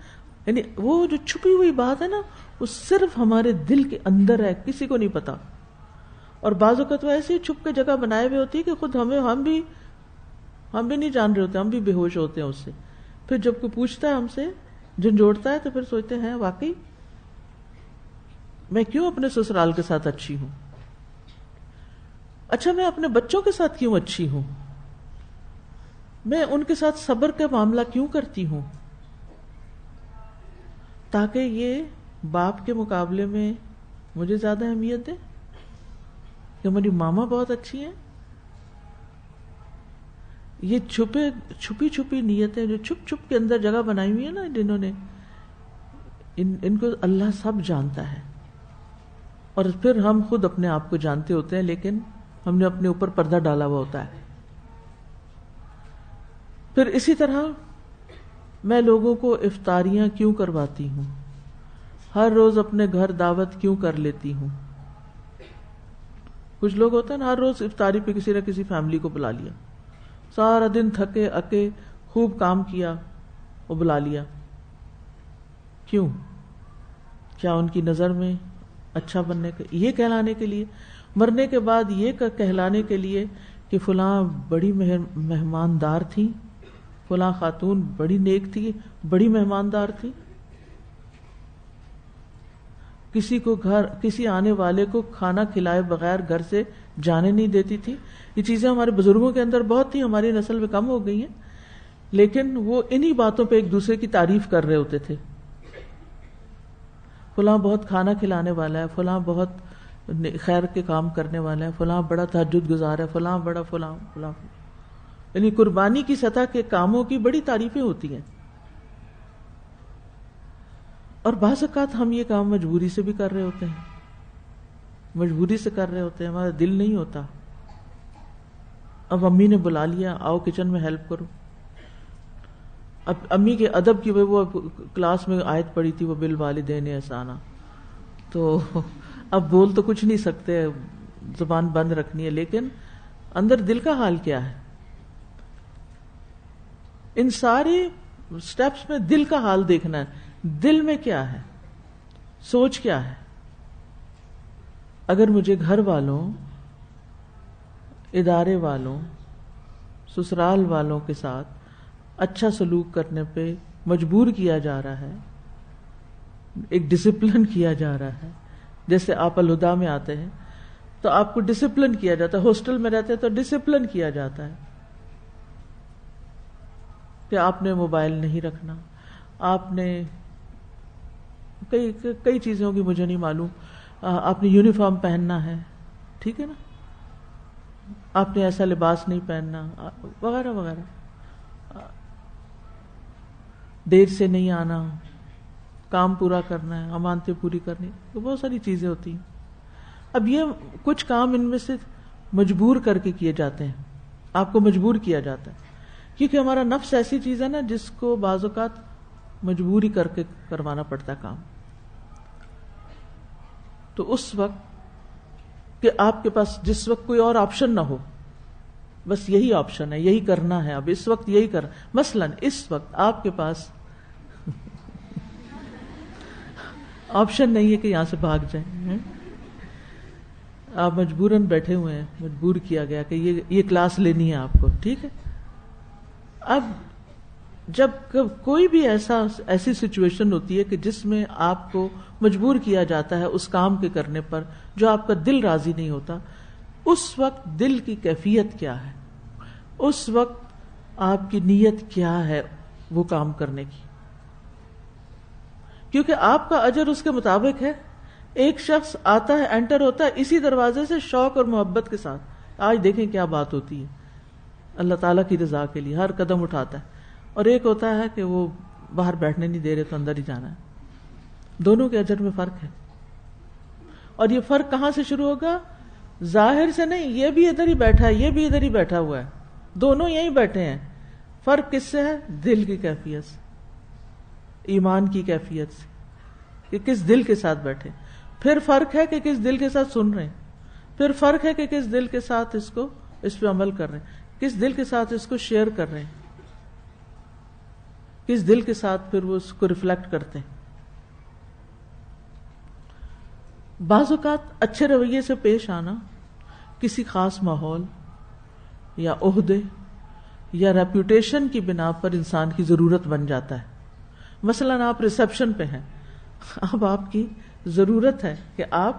یعنی وہ جو چھپی ہوئی بات ہے نا، وہ صرف ہمارے دل کے اندر ہے، کسی کو نہیں پتا. اور بعض اوقات وہ ایسی چھپ کے جگہ بنائے ہوئے ہوتی ہے کہ خود ہم بھی نہیں جان رہے ہوتے، ہم بھی بے ہوش ہوتے ہیں اس سے. پھر جب کوئی پوچھتا ہے ہم سے، جھنجھوڑتا ہے، تو پھر سوچتے ہیں واقعی میں کیوں اپنے سسرال کے ساتھ اچھی ہوں؟ اچھا میں اپنے بچوں کے ساتھ کیوں اچھی ہوں؟ میں ان کے ساتھ صبر کا معاملہ کیوں کرتی ہوں؟ تاکہ یہ باپ کے مقابلے میں مجھے زیادہ اہمیت دے کہ میری ماما بہت اچھی ہیں. یہ چھپی نیتیں جو چھپ کے اندر جگہ بنائی ہوئی ہے نا جنہوں نے، ان کو اللہ سب جانتا ہے. اور پھر ہم خود اپنے آپ کو جانتے ہوتے ہیں، لیکن ہم نے اپنے اوپر پردہ ڈالا ہوا ہوتا ہے. پھر اسی طرح میں لوگوں کو افطاریاں کیوں کرواتی ہوں، ہر روز اپنے گھر دعوت کیوں کر لیتی ہوں. کچھ لوگ ہوتے ہیں نا، ہر روز افطاری پہ کسی نہ کسی فیملی کو بلا لیا، سارا دن تھکے اکے خوب کام کیا اور بلا لیا. کیوں؟ کیا ان کی نظر میں اچھا بننے کے، یہ کہلانے کے لیے، مرنے کے بعد یہ کہلانے کے لیے کہ فلاں بڑی مہماندار تھی، فلاں خاتون بڑی نیک تھی، بڑی مہماندار تھی، کسی آنے والے کو کھانا کھلائے بغیر گھر سے جانے نہیں دیتی تھی. یہ چیزیں ہمارے بزرگوں کے اندر بہت تھی، ہماری نسل میں کم ہو گئی ہیں، لیکن وہ انہی باتوں پہ ایک دوسرے کی تعریف کر رہے ہوتے تھے. فلاں بہت کھانا کھلانے والا ہے، فلاں بہت خیر کے کام کرنے والا ہے، فلاں بڑا تہجد گزار ہے، فلاں بڑا فلاں. یعنی قربانی کی سطح کے کاموں کی بڑی تعریفیں ہوتی ہیں. اور بعض اوقات ہم یہ کام مجبوری سے بھی کر رہے ہوتے ہیں، مجبوری سے کر رہے ہوتے ہیں، ہمارا دل نہیں ہوتا. اب امی نے بلا لیا، آؤ کچن میں ہیلپ کرو. اب امی کے ادب کی وہ کلاس میں آیت پڑھی تھی، وہ بالوالدین احسانا، تو اب بول تو کچھ نہیں سکتے، زبان بند رکھنی ہے، لیکن اندر دل کا حال کیا ہے؟ ان سارے سٹیپس میں دل کا حال دیکھنا ہے. دل میں کیا ہے، سوچ کیا ہے. اگر مجھے گھر والوں، ادارے والوں، سسرال والوں کے ساتھ اچھا سلوک کرنے پہ مجبور کیا جا رہا ہے، ایک ڈسپلن کیا جا رہا ہے، جیسے آپ الہدا میں آتے ہیں تو آپ کو ڈسپلن کیا جاتا ہے، ہاسٹل میں رہتے ہیں تو ڈسپلن کیا جاتا ہے کہ آپ نے موبائل نہیں رکھنا، آپ نے کئی چیزوں کی مجھے نہیں معلوم، آپ نے یونیفارم پہننا ہے، ٹھیک ہے نا، آپ نے ایسا لباس نہیں پہننا، وغیرہ وغیرہ، دیر سے نہیں آنا، کام پورا کرنا ہے، امانتیں پوری کرنی، تو بہت ساری چیزیں ہوتی ہیں. اب یہ کچھ کام ان میں سے مجبور کر کے کیے جاتے ہیں، آپ کو مجبور کیا جاتا ہے، کیونکہ ہمارا نفس ایسی چیز ہے نا جس کو بعض اوقات مجبوری کر کے کروانا پڑتا کام. تو اس وقت کہ آپ کے پاس جس وقت کوئی اور آپشن نہ ہو، بس یہی آپشن ہے، یہی کرنا ہے، اب اس وقت یہی کر. مثلا اس وقت آپ کے پاس آپشن نہیں ہے کہ یہاں سے بھاگ جائیں، آپ مجبوراً بیٹھے ہوئے ہیں، مجبور کیا گیا کہ یہ کلاس لینی ہے آپ کو، ٹھیک ہے. اب جب کوئی بھی ایسی سچویشن ہوتی ہے کہ جس میں آپ کو مجبور کیا جاتا ہے اس کام کے کرنے پر جو آپ کا دل راضی نہیں ہوتا، اس وقت دل کی کیفیت کیا ہے، اس وقت آپ کی نیت کیا ہے وہ کام کرنے کی. کیونکہ آپ کا اجر اس کے مطابق ہے. ایک شخص آتا ہے، انٹر ہوتا ہے اسی دروازے سے شوق اور محبت کے ساتھ، آج دیکھیں کیا بات ہوتی ہے، اللہ تعالیٰ کی رضا کے لیے ہر قدم اٹھاتا ہے. اور ایک ہوتا ہے کہ وہ باہر بیٹھنے نہیں دے رہے تو اندر ہی جانا ہے. دونوں کے اجر میں فرق ہے. اور یہ فرق کہاں سے شروع ہوگا؟ ظاہر سے نہیں، یہ بھی ادھر ہی بیٹھا ہے، یہ بھی ادھر ہی بیٹھا ہوا ہے، دونوں یہیں بیٹھے ہیں. فرق کس سے ہے؟ دل کی کیفیت سے، ایمان کی کیفیت سے، کہ کس دل کے ساتھ بیٹھے. پھر فرق ہے کہ کس دل کے ساتھ سن رہے ہیں، پھر فرق ہے کہ کس دل کے ساتھ اس پہ عمل کر رہے ہیں، کس دل کے ساتھ اس کو شیئر کر رہے ہیں، کس دل کے ساتھ پھر وہ اس کو ریفلیکٹ کرتے ہیں. بعض اوقات اچھے رویے سے پیش آنا کسی خاص ماحول یا عہدے یا ریپوٹیشن کی بنا پر انسان کی ضرورت بن جاتا ہے. مثلاً آپ ریسیپشن پہ ہیں، اب آپ کی ضرورت ہے کہ آپ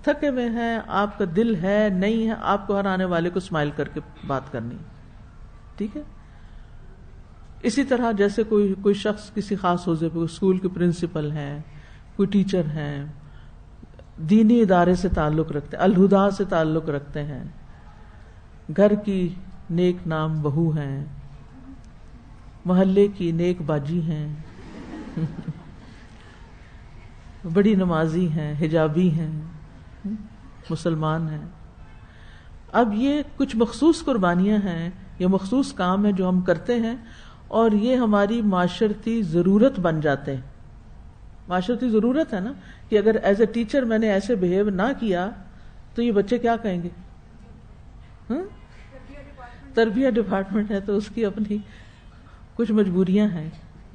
تھکے ہوئے ہیں، آپ کا دل ہے نہیں ہے، آپ کو ہر آنے والے کو اسمائل کر کے بات کرنی، ٹھیک ہے. اسی طرح جیسے کوئی شخص کسی خاص عہدے پہ، اسکول کے پرنسپل ہیں، کوئی ٹیچر ہیں، دینی ادارے سے تعلق رکھتے ہیں، الہدا سے تعلق رکھتے ہیں، گھر کی نیک نام بہو ہیں، محلے کی نیک باجی ہیں، بڑی نمازی ہیں، حجابی ہیں، مسلمان ہیں. اب یہ کچھ مخصوص قربانیاں ہیں یا مخصوص کام ہیں جو ہم کرتے ہیں اور یہ ہماری معاشرتی ضرورت بن جاتے ہیں. معاشرتی ضرورت ہے نا کہ اگر ایز اے ٹیچر میں نے ایسے بہیو نہ کیا تو یہ بچے کیا کہیں گے. تربیت ڈپارٹمنٹ ہے تو اس کی اپنی کچھ مجبوریاں ہیں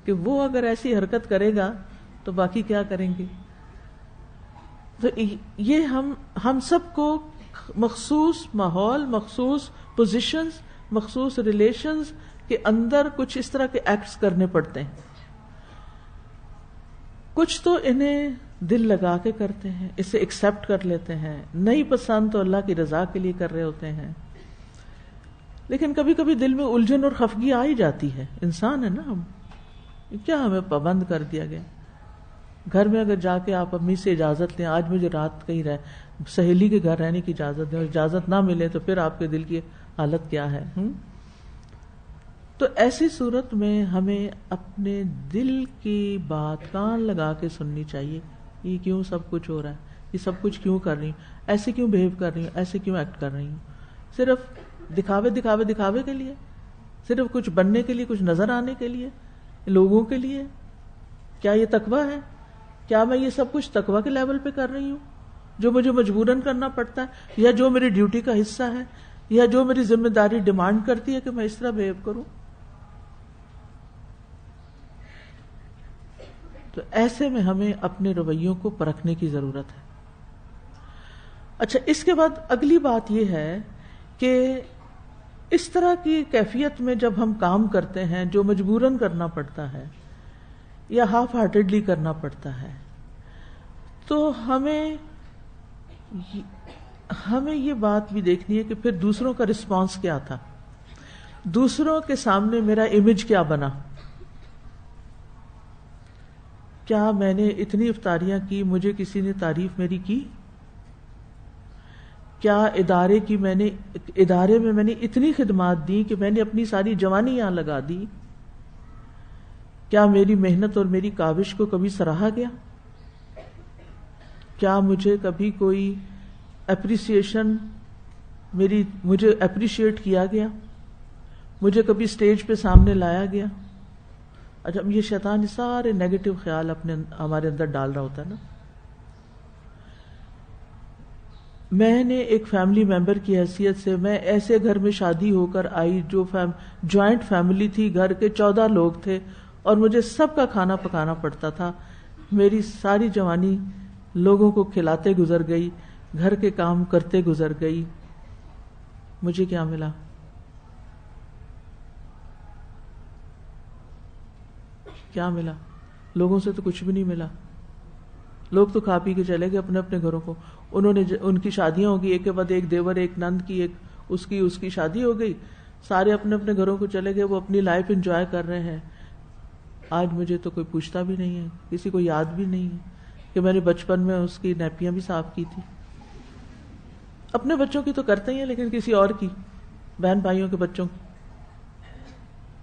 کہ وہ اگر ایسی حرکت کرے گا تو باقی کیا کریں گے. تو یہ ہم سب کو مخصوص ماحول، مخصوص پوزیشنز، مخصوص ریلیشنز کے اندر کچھ اس طرح کے ایکٹس کرنے پڑتے ہیں. کچھ تو انہیں دل لگا کے کرتے ہیں، اسے ایکسپٹ کر لیتے ہیں، نہیں پسند تو اللہ کی رضا کے لیے کر رہے ہوتے ہیں. لیکن کبھی کبھی دل میں الجھن اور خفگی آ ہی جاتی ہے، انسان ہے نا ہم، کیا ہمیں پابند کر دیا گیا. گھر میں اگر جا کے آپ امی سے اجازت لیں، آج مجھے رات کہیں سہیلی کے گھر رہنے کی اجازت دیں، اور اجازت نہ ملے تو پھر آپ کے دل کی حالت کیا ہے. تو ایسی صورت میں ہمیں اپنے دل کی بات کان لگا کے سننی چاہیے. یہ کیوں سب کچھ ہو رہا ہے، یہ سب کچھ کیوں کر رہی ہوں، ایسے کیوں بہیو کر رہی ہوں، ایسے کیوں ایکٹ کر رہی ہوں، صرف دکھاوے کے لیے، صرف کچھ بننے کے لیے، کچھ نظر آنے کے لیے، لوگوں کے لیے. کیا یہ تقویٰ ہے؟ کیا میں یہ سب کچھ تقویٰ کے لیول پہ کر رہی ہوں جو مجھے مجبوراً کرنا پڑتا ہے، یا جو میری ڈیوٹی کا حصہ ہے، یا جو میری ذمہ داری ڈیمانڈ کرتی ہے کہ میں اس طرح بہیو کروں. تو ایسے میں ہمیں اپنے رویوں کو پرکھنے کی ضرورت ہے. اچھا، اس کے بعد اگلی بات یہ ہے کہ اس طرح کی کیفیت میں جب ہم کام کرتے ہیں جو مجبوراً کرنا پڑتا ہے یا ہاف ہارٹیڈلی کرنا پڑتا ہے، تو ہمیں یہ بات بھی دیکھنی ہے کہ پھر دوسروں کا رسپانس کیا تھا، دوسروں کے سامنے میرا امیج کیا بنا. کیا میں نے اتنی افطاریاں کی، مجھے کسی نے تعریف میری کی؟ کیا ادارے میں میں نے اتنی خدمات دی کہ میں نے اپنی ساری جوانی یہاں لگا دی؟ کیا میری محنت اور میری کاوش کو کبھی سراہا گیا؟ کیا مجھے کبھی کوئی اپریسیشن، مجھے اپریشیٹ کیا گیا؟ مجھے کبھی اسٹیج پہ سامنے لایا گیا؟ جب یہ شیطان سارے نیگیٹو خیال ہمارے اندر ڈال رہا ہوتا ہے نا. میں نے ایک فیملی ممبر کی حیثیت سے، میں ایسے گھر میں شادی ہو کر آئی جو جوائنٹ فیملی تھی، گھر کے 14 لوگ تھے اور مجھے سب کا کھانا پکانا پڑتا تھا. میری ساری جوانی لوگوں کو کھلاتے گزر گئی، گھر کے کام کرتے گزر گئی. مجھے کیا ملا؟ کیا ملا؟ لوگوں سے تو کچھ بھی نہیں ملا. لوگ تو کھا پی کے چلے گئے اپنے اپنے گھروں کو. انہوں نے ان کی شادیاں ہو گئی، ایک کے بعد ایک دیور، ایک نند کی، ایک اس کی شادی ہو گئی. سارے اپنے اپنے گھروں کو چلے گئے، وہ اپنی لائف انجوائے کر رہے ہیں. آج مجھے تو کوئی پوچھتا بھی نہیں ہے، کسی کو یاد بھی نہیں ہے کہ میں نے بچپن میں اس کی نیپیاں بھی صاف کی تھی. اپنے بچوں کی تو کرتے ہی ہیں، لیکن کسی اور کی، بہن بھائیوں کے بچوں کی.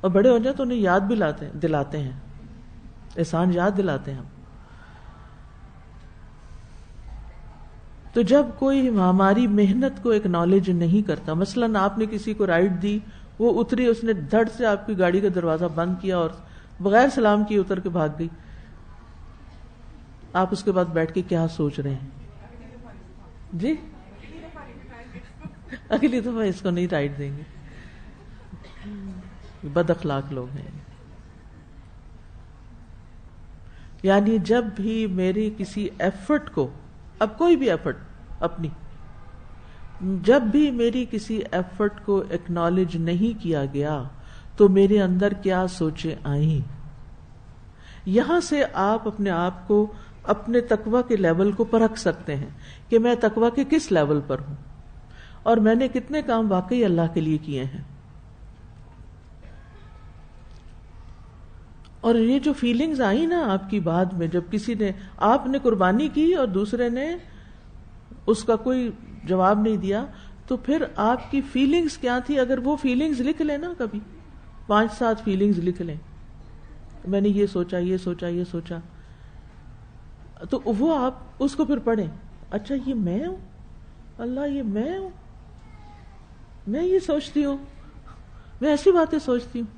اور بڑے ہو جائیں تو انہیں یاد بھی دلاتے ہیں، احسان یاد دلاتے ہیں ہم. تو جب کوئی ہماری محنت کو ایکنالج نہیں کرتا، مثلاً آپ نے کسی کو رائڈ دی، وہ اتری، اس نے دھڑ سے آپ کی گاڑی کا دروازہ بند کیا اور بغیر سلام کیے اتر کے بھاگ گئی، آپ اس کے بعد بیٹھ کے کیا سوچ رہے ہیں؟ جی اگلی دفعہ اس کو نہیں رائڈ دیں گے. بد اخلاق لوگ ہیں. یعنی جب بھی میری کسی ایفرٹ کو، اب کوئی بھی ایفرٹ اپنی، جب بھی میری کسی ایفرٹ کو ایکنالج نہیں کیا گیا تو میرے اندر کیا سوچیں آئیں. یہاں سے آپ اپنے آپ کو، اپنے تقوی کے لیول کو پرکھ سکتے ہیں کہ میں تقوی کے کس لیول پر ہوں اور میں نے کتنے کام واقعی اللہ کے لیے کیے ہیں. اور یہ جو فیلنگز آئی نا آپ کی بعد میں، جب کسی نے، آپ نے قربانی کی اور دوسرے نے اس کا کوئی جواب نہیں دیا، تو پھر آپ کی فیلنگز کیا تھی؟ اگر وہ فیلنگز لکھ لیں نا، کبھی 5-7 فیلنگز لکھ لیں، میں نے یہ سوچا، یہ سوچا، یہ سوچا، تو وہ آپ اس کو پھر پڑھیں. اچھا یہ میں ہوں، اللہ یہ میں ہوں، میں یہ سوچتی ہوں، میں ایسی باتیں سوچتی ہوں.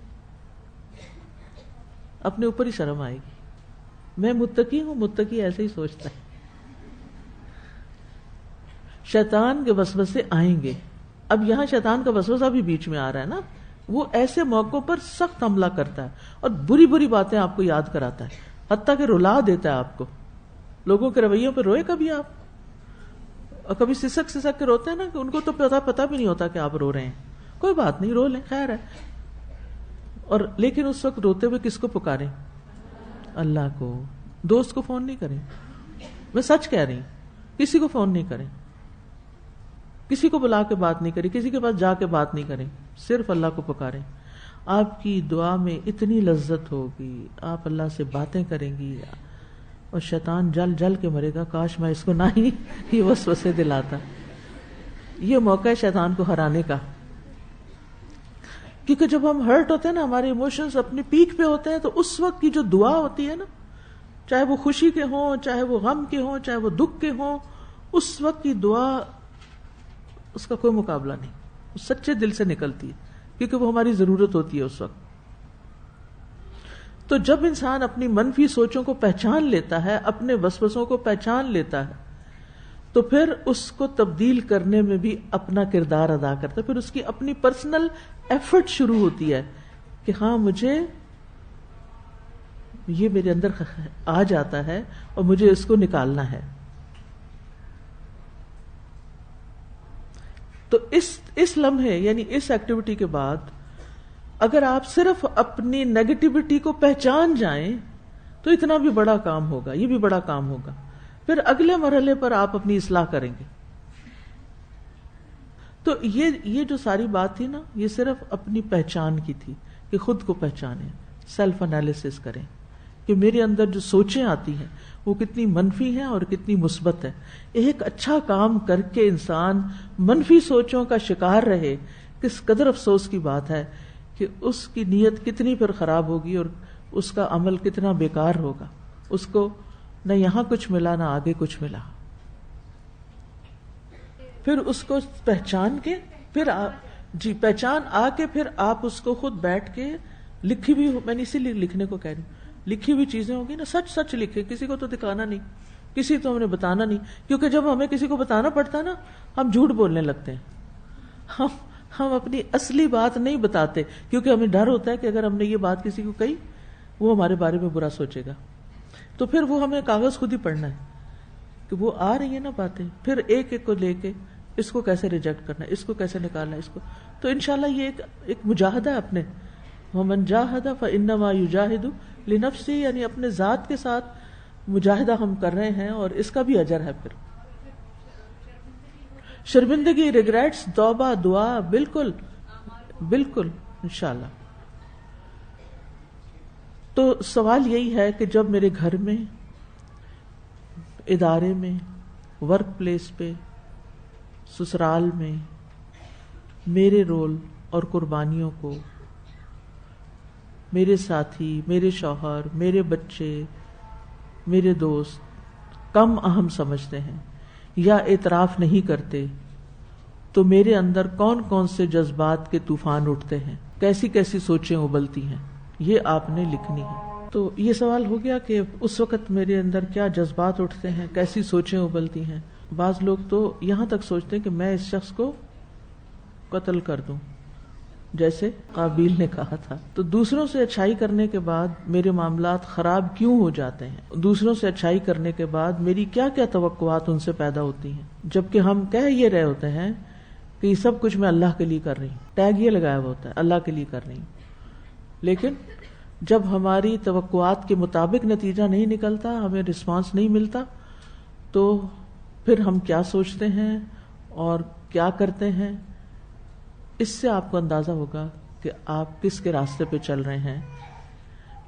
اپنے اوپر ہی شرم آئے گی. میں متقی ہوں، متقی ایسے ہی سوچتا ہے. شیطان کے وسوسے آئیں گے. اب یہاں شیطان کا وسوسہ بھی بیچ میں آ رہا ہے نا. وہ ایسے موقعوں پر سخت حملہ کرتا ہے اور بری بری باتیں آپ کو یاد کراتا ہے، حتیٰ کہ رلا دیتا ہے آپ کو. لوگوں کے رویوں پہ روئے کبھی آپ؟ اور کبھی سسک کے روتے ہیں نا، کہ ان کو تو پتا بھی نہیں ہوتا کہ آپ رو رہے ہیں. کوئی بات نہیں، رو لیں، خیر ہے. اور لیکن اس وقت روتے ہوئے کس کو پکاریں؟ اللہ کو. دوست کو فون نہیں کریں، میں سچ کہہ رہی ہوں. کسی کو فون نہیں کریں، کسی کو بلا کے بات نہیں کریں، کسی کے پاس جا کے بات نہیں کریں، صرف اللہ کو پکاریں. آپ کی دعا میں اتنی لذت ہوگی، آپ اللہ سے باتیں کریں گی اور شیطان جل جل کے مرے گا، کاش میں اس کو نہ ہی یہ وسوسے دلاتا. یہ موقع ہے شیطان کو ہرانے کا. کیونکہ جب ہم ہرٹ ہوتے ہیں نا، ہمارے ایموشنز اپنی پیک پہ ہوتے ہیں، تو اس وقت کی جو دعا ہوتی ہے نا، چاہے وہ خوشی کے ہوں، چاہے وہ غم کے ہوں، چاہے وہ دکھ کے ہوں، اس وقت کی دعا، اس کا کوئی مقابلہ نہیں. وہ سچے دل سے نکلتی ہے، کیونکہ وہ ہماری ضرورت ہوتی ہے اس وقت. تو جب انسان اپنی منفی سوچوں کو پہچان لیتا ہے، اپنے وسوسوں کو پہچان لیتا ہے، تو پھر اس کو تبدیل کرنے میں بھی اپنا کردار ادا کرتا ہے. پھر اس کی اپنی پرسنل ایفرٹ شروع ہوتی ہے کہ ہاں مجھے یہ میرے اندر آ جاتا ہے اور مجھے اس کو نکالنا ہے. تو اس لمحے، یعنی اس ایکٹیویٹی کے بعد، اگر آپ صرف اپنی نیگیٹیوٹی کو پہچان جائیں تو اتنا بھی بڑا کام ہوگا، یہ بھی بڑا کام ہوگا. پھر اگلے مرحلے پر آپ اپنی اصلاح کریں گے. تو یہ جو ساری بات تھی نا، یہ صرف اپنی پہچان کی تھی کہ خود کو پہچانیں، سیلف انالیسس کریں کہ میرے اندر جو سوچیں آتی ہیں وہ کتنی منفی ہیں اور کتنی مثبت ہے. ایک اچھا کام کر کے انسان منفی سوچوں کا شکار رہے، کس قدر افسوس کی بات ہے کہ اس کی نیت کتنی پھر خراب ہوگی اور اس کا عمل کتنا بیکار ہوگا. اس کو نہ یہاں کچھ ملا، نہ آگے کچھ ملا. پھر اس کو پہچان کے، پھر پہچان آ کے پھر آپ اس کو خود بیٹھ کے لکھی بھی میں نے اسی لیے لکھنے کو کہہ رہی ہوں، لکھی ہوئی چیزیں ہوگی نا، سچ سچ لکھے، کسی کو تو دکھانا نہیں، کسی تو ہم نے بتانا نہیں، کیونکہ جب ہمیں کسی کو بتانا پڑتا ہے نا ہم جھوٹ بولنے لگتے ہیں، ہم اپنی اصلی بات نہیں بتاتے، کیونکہ ہمیں ڈر ہوتا ہے کہ اگر ہم نے یہ بات کسی کو کہی وہ ہمارے بارے میں برا سوچے گا، تو پھر وہ ہمیں کاغذ خود ہی پڑھنا ہے کہ وہ آ رہی ہے نا باتیں، پھر ایک ایک کو لے کے اس کو کیسے ریجیکٹ کرنا ہے، اس کو کیسے نکالنا ہے، اس کو، تو انشاءاللہ یہ ایک مجاہدہ ہے اپنے، وَمَنْ جَاهَدَ فَإِنَّمَا يُجَاهِدُ لِنَفْسِهِ، یعنی اپنے ذات کے ساتھ مجاہدہ ہم کر رہے ہیں اور اس کا بھی اجر ہے۔ پھر شرمندگی، ریگریٹس، توبہ، دعا، بالکل بالکل انشاءاللہ۔ تو سوال یہی ہے کہ جب میرے گھر میں، ادارے میں، ورک پلیس پہ، سسرال میں میرے رول اور قربانیوں کو میرے ساتھی، میرے شوہر، میرے بچے، میرے دوست کم اہم سمجھتے ہیں یا اعتراف نہیں کرتے، تو میرے اندر کون کون سے جذبات کے طوفان اٹھتے ہیں، کیسی کیسی سوچیں ابلتی ہیں، یہ آپ نے لکھنی ہے۔ تو یہ سوال ہو گیا کہ اس وقت میرے اندر کیا جذبات اٹھتے ہیں، کیسی سوچیں ابلتی ہیں۔ بعض لوگ تو یہاں تک سوچتے ہیں کہ میں اس شخص کو قتل کر دوں، جیسے قابیل نے کہا تھا۔ تو دوسروں سے اچھائی کرنے کے بعد میرے معاملات خراب کیوں ہو جاتے ہیں، دوسروں سے اچھائی کرنے کے بعد میری کیا کیا توقعات ان سے پیدا ہوتی ہیں، جبکہ ہم کہہ یہ رہے ہوتے ہیں کہ یہ سب کچھ میں اللہ کے لیے کر رہی ہوں، ٹیگ یہ لگایا ہوا ہوتا ہے اللہ کے لیے کر رہی ہوں، لیکن جب ہماری توقعات کے مطابق نتیجہ نہیں نکلتا، ہمیں رسپانس نہیں ملتا، تو پھر ہم کیا سوچتے ہیں اور کیا کرتے ہیں، اس سے آپ کو اندازہ ہوگا کہ آپ کس کے راستے پہ چل رہے ہیں۔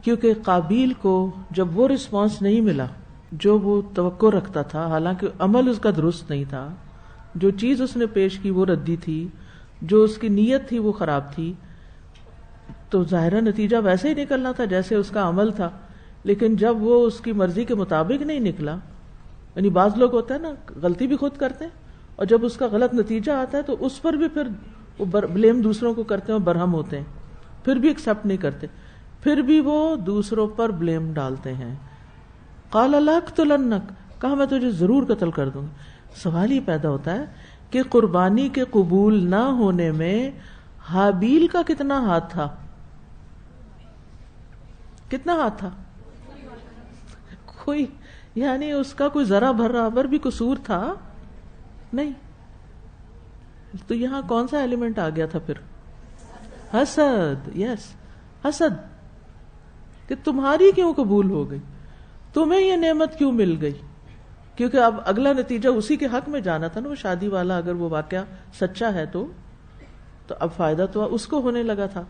کیونکہ قابیل کو جب وہ رسپانس نہیں ملا جو وہ توقع رکھتا تھا، حالانکہ عمل اس کا درست نہیں تھا، جو چیز اس نے پیش کی وہ ردی تھی، جو اس کی نیت تھی وہ خراب تھی، تو ظاہرا نتیجہ ویسے ہی نکلنا تھا جیسے اس کا عمل تھا، لیکن جب وہ اس کی مرضی کے مطابق نہیں نکلا، یعنی بعض لوگ ہوتا ہے نا غلطی بھی خود کرتے ہیں اور جب اس کا غلط نتیجہ آتا ہے تو اس پر بھی پھر وہ بلیم دوسروں کو کرتے ہیں اور برہم ہوتے ہیں، پھر بھی ایکسپٹ نہیں کرتے، پھر بھی وہ دوسروں پر بلیم ڈالتے ہیں۔ قال لأقتلنک، کہا میں تجھے ضرور قتل کر دوں گا۔ سوال یہ پیدا ہوتا ہے کہ قربانی کے قبول نہ ہونے میں حابیل کا کتنا ہاتھ تھا؟ کتنا ہاتھ تھا؟ کوئی، یعنی اس کا کوئی ذرا برابر بھی قصور تھا نہیں۔ تو یہاں کون سا ایلیمنٹ آ گیا تھا پھر؟ حسد، یس، حسد، کہ تمہاری کیوں قبول ہو گئی، تمہیں یہ نعمت کیوں مل گئی، کیونکہ اب اگلا نتیجہ اسی کے حق میں جانا تھا نا، وہ شادی والا اگر وہ واقعہ سچا ہے تو اب فائدہ تو اس کو ہونے لگا تھا۔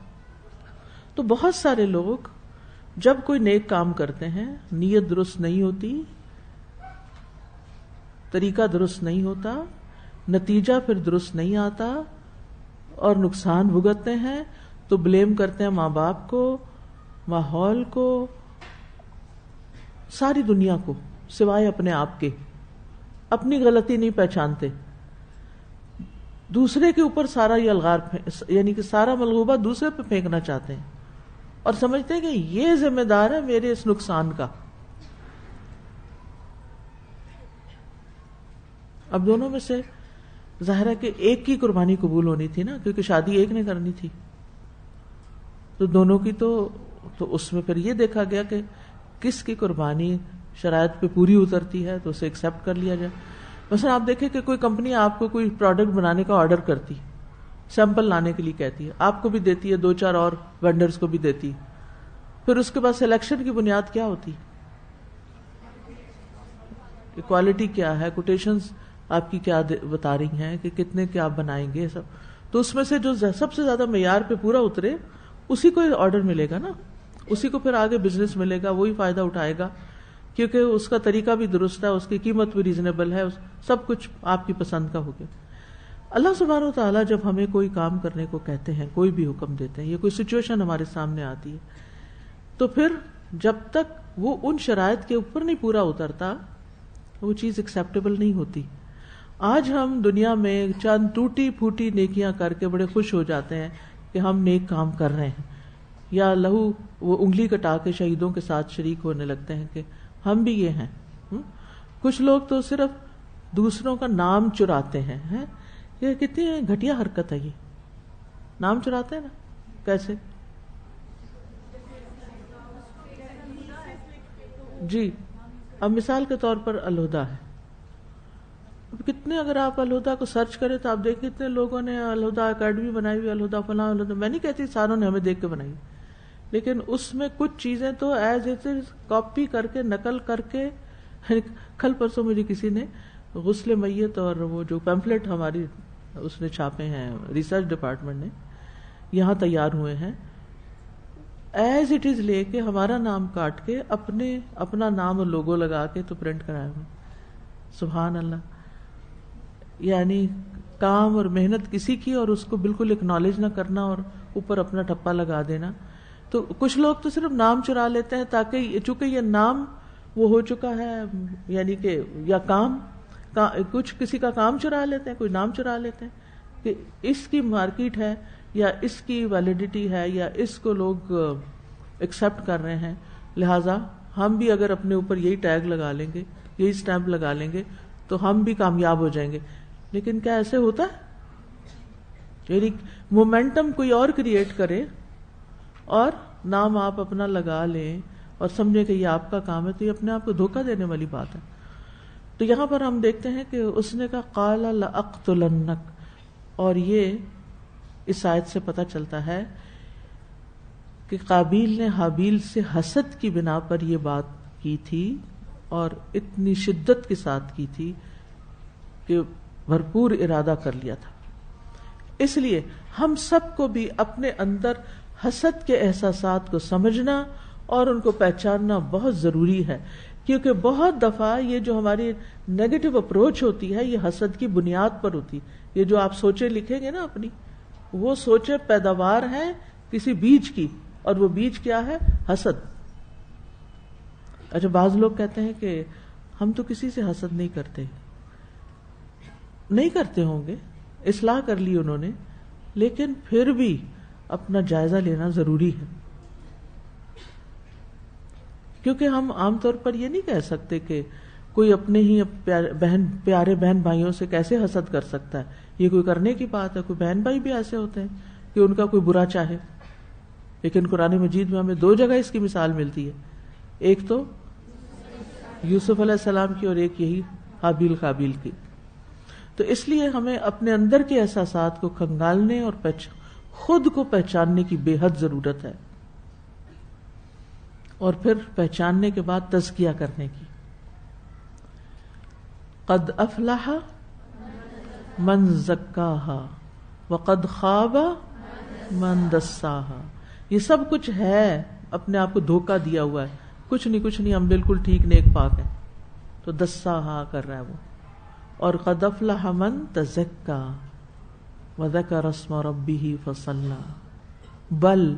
تو بہت سارے لوگ جب کوئی نیک کام کرتے ہیں، نیت درست نہیں ہوتی، طریقہ درست نہیں ہوتا، نتیجہ پھر درست نہیں آتا اور نقصان بھگتتے ہیں، تو بلیم کرتے ہیں ماں باپ کو، ماحول کو، ساری دنیا کو، سوائے اپنے آپ کے، اپنی غلطی نہیں پہچانتے، دوسرے کے اوپر سارا یہ الغار یعنی کہ سارا ملغوبہ دوسرے پہ پھینکنا چاہتے ہیں اور سمجھتے ہیں کہ یہ ذمہ دار ہے میرے اس نقصان کا۔ اب دونوں میں سے ظاہر ہے کہ ایک کی قربانی قبول ہونی تھی نا، کیونکہ شادی ایک نے کرنی تھی، تو دونوں کی تو اس میں پھر یہ دیکھا گیا کہ کس کی قربانی شرائط پہ پوری اترتی ہے تو اسے ایکسپٹ کر لیا جائے۔ مثلا آپ دیکھیں کہ کوئی کمپنی آپ کو کوئی پروڈکٹ بنانے کا آرڈر کرتی، سیمپل لانے کے لیے کہتی ہے، آپ کو بھی دیتی ہے، 2-4 اور وینڈرز کو بھی دیتی، پھر اس کے بعد سلیکشن کی بنیاد کیا ہوتی کہ کوالٹی کیا ہے، کوٹیشنز آپ کی کیا بتا رہی ہیں کہ کتنے کے آپ بنائیں گے سب، تو اس میں سے جو سب سے زیادہ معیار پہ پورا اترے اسی کو آرڈر ملے گا نا، اسی کو پھر آگے بزنس ملے گا، وہی فائدہ اٹھائے گا، کیونکہ اس کا طریقہ بھی درست ہے، اس کی قیمت بھی ریزنیبل ہے، سب کچھ آپ کی پسند کا ہو گیا۔ اللہ سبحانہ و تعالیٰ جب ہمیں کوئی کام کرنے کو کہتے ہیں، کوئی بھی حکم دیتے ہیں، یہ کوئی سچویشن ہمارے سامنے آتی ہے، تو پھر جب تک وہ ان شرائط کے اوپر نہیں پورا اترتا وہ چیز ایکسیپٹیبل نہیں ہوتی۔ آج ہم دنیا میں چند ٹوٹی پھوٹی نیکیاں کر کے بڑے خوش ہو جاتے ہیں کہ ہم نیک کام کر رہے ہیں، یا لہو وہ انگلی کٹا کے شہیدوں کے ساتھ شریک ہونے لگتے ہیں کہ ہم بھی یہ ہیں. کچھ لوگ تو صرف دوسروں کا نام چراتے ہیں. یہ کتنی گھٹیا حرکت ہے. یہ نام چراتے ہیں نا. کیسے؟ جی اب مثال کے طور پر الہدا ہے. کتنے اگر آپ الہدا کو سرچ کریں تو آپ دیکھیں کتنے لوگوں نے الہدا اکیڈمی بنائی ہوئی, الہدا فلاں الہدا. میں نہیں کہتی ساروں نے ہمیں دیکھ کے بنائی, لیکن اس میں کچھ چیزیں تو ایز اٹ از کاپی کر کے نقل کر کے. کل پرسوں مجھے کسی نے غسل میت اور وہ جو پیمفلٹ ہماری اس نے چھاپے ہیں ریسرچ ڈپارٹمنٹ نے یہاں تیار ہوئے ہیں, ایز اٹ از لے کے ہمارا نام کاٹ کے اپنا نام اور لوگو لگا کے تو پرنٹ کرائے ہوئے. سبحان اللہ. یعنی کام اور محنت کسی کی اور اس کو بالکل اکنالج نہ کرنا اور اوپر اپنا ٹھپا لگا دینا. تو کچھ لوگ تو صرف نام چرا لیتے ہیں تاکہ چونکہ یہ نام وہ ہو چکا ہے, یعنی کہ یا کچھ کسی کا کام چرا لیتے ہیں, کوئی نام چرا لیتے ہیں کہ اس کی مارکیٹ ہے یا اس کی ویلیڈیٹی ہے یا اس کو لوگ ایکسپٹ کر رہے ہیں, لہٰذا ہم بھی اگر اپنے اوپر یہی ٹیگ لگا لیں گے, یہی اسٹیمپ لگا لیں گے تو ہم بھی کامیاب ہو جائیں گے. لیکن کیا ایسے ہوتا ہے؟ یعنی مومنٹم کوئی اور کریٹ کرے اور نام آپ اپنا لگا لیں اور سمجھیں کہ یہ آپ کا کام ہے, تو یہ اپنے آپ کو دھوکہ دینے والی بات ہے. تو یہاں پر ہم دیکھتے ہیں کہ اس نے کہا قال لأقتلنک, اور یہ اس آیت سے پتہ چلتا ہے کہ قابیل نے حابیل سے حسد کی بنا پر یہ بات کی تھی اور اتنی شدت کے ساتھ کی تھی کہ بھرپور ارادہ کر لیا تھا. اس لیے ہم سب کو بھی اپنے اندر حسد کے احساسات کو سمجھنا اور ان کو پہچاننا بہت ضروری ہے, کیونکہ بہت دفعہ یہ جو ہماری نیگیٹو اپروچ ہوتی ہے یہ حسد کی بنیاد پر ہوتی. یہ جو آپ سوچیں لکھیں گے نا اپنی, وہ سوچیں پیداوار ہیں کسی بیج کی, اور وہ بیج کیا ہے؟ حسد. اچھا بعض لوگ کہتے ہیں کہ ہم تو کسی سے حسد نہیں کرتے. نہیں کرتے ہوں گے, اصلاح کر لی انہوں نے, لیکن پھر بھی اپنا جائزہ لینا ضروری ہے, کیونکہ ہم عام طور پر یہ نہیں کہہ سکتے کہ کوئی اپنے ہی پیارے بہن بھائیوں سے کیسے حسد کر سکتا ہے. یہ کوئی کرنے کی بات ہے. کوئی بہن بھائی بھی ایسے ہوتے ہیں کہ ان کا کوئی برا چاہے, لیکن قرآن مجید میں ہمیں 2 جگہ اس کی مثال ملتی ہے, ایک تو یوسف علیہ السلام کی اور ایک یہی حابیل قابیل کی. تو اس لیے ہمیں اپنے اندر کے احساسات کو کھنگالنے اور خود کو پہچاننے کی بے حد ضرورت ہے, اور پھر پہچاننے کے بعد تزکیہ کرنے کی. قد افلح من زکاہا وقد خاب من دساہا. یہ سب کچھ ہے, اپنے آپ کو دھوکہ دیا ہوا ہے. کچھ نہیں, ہم بالکل ٹھیک نیک پاک ہیں. تو دساہا کر رہا ہے وہ. اور قد افلح من تزکا وذکر اسم ربہ فصلی بل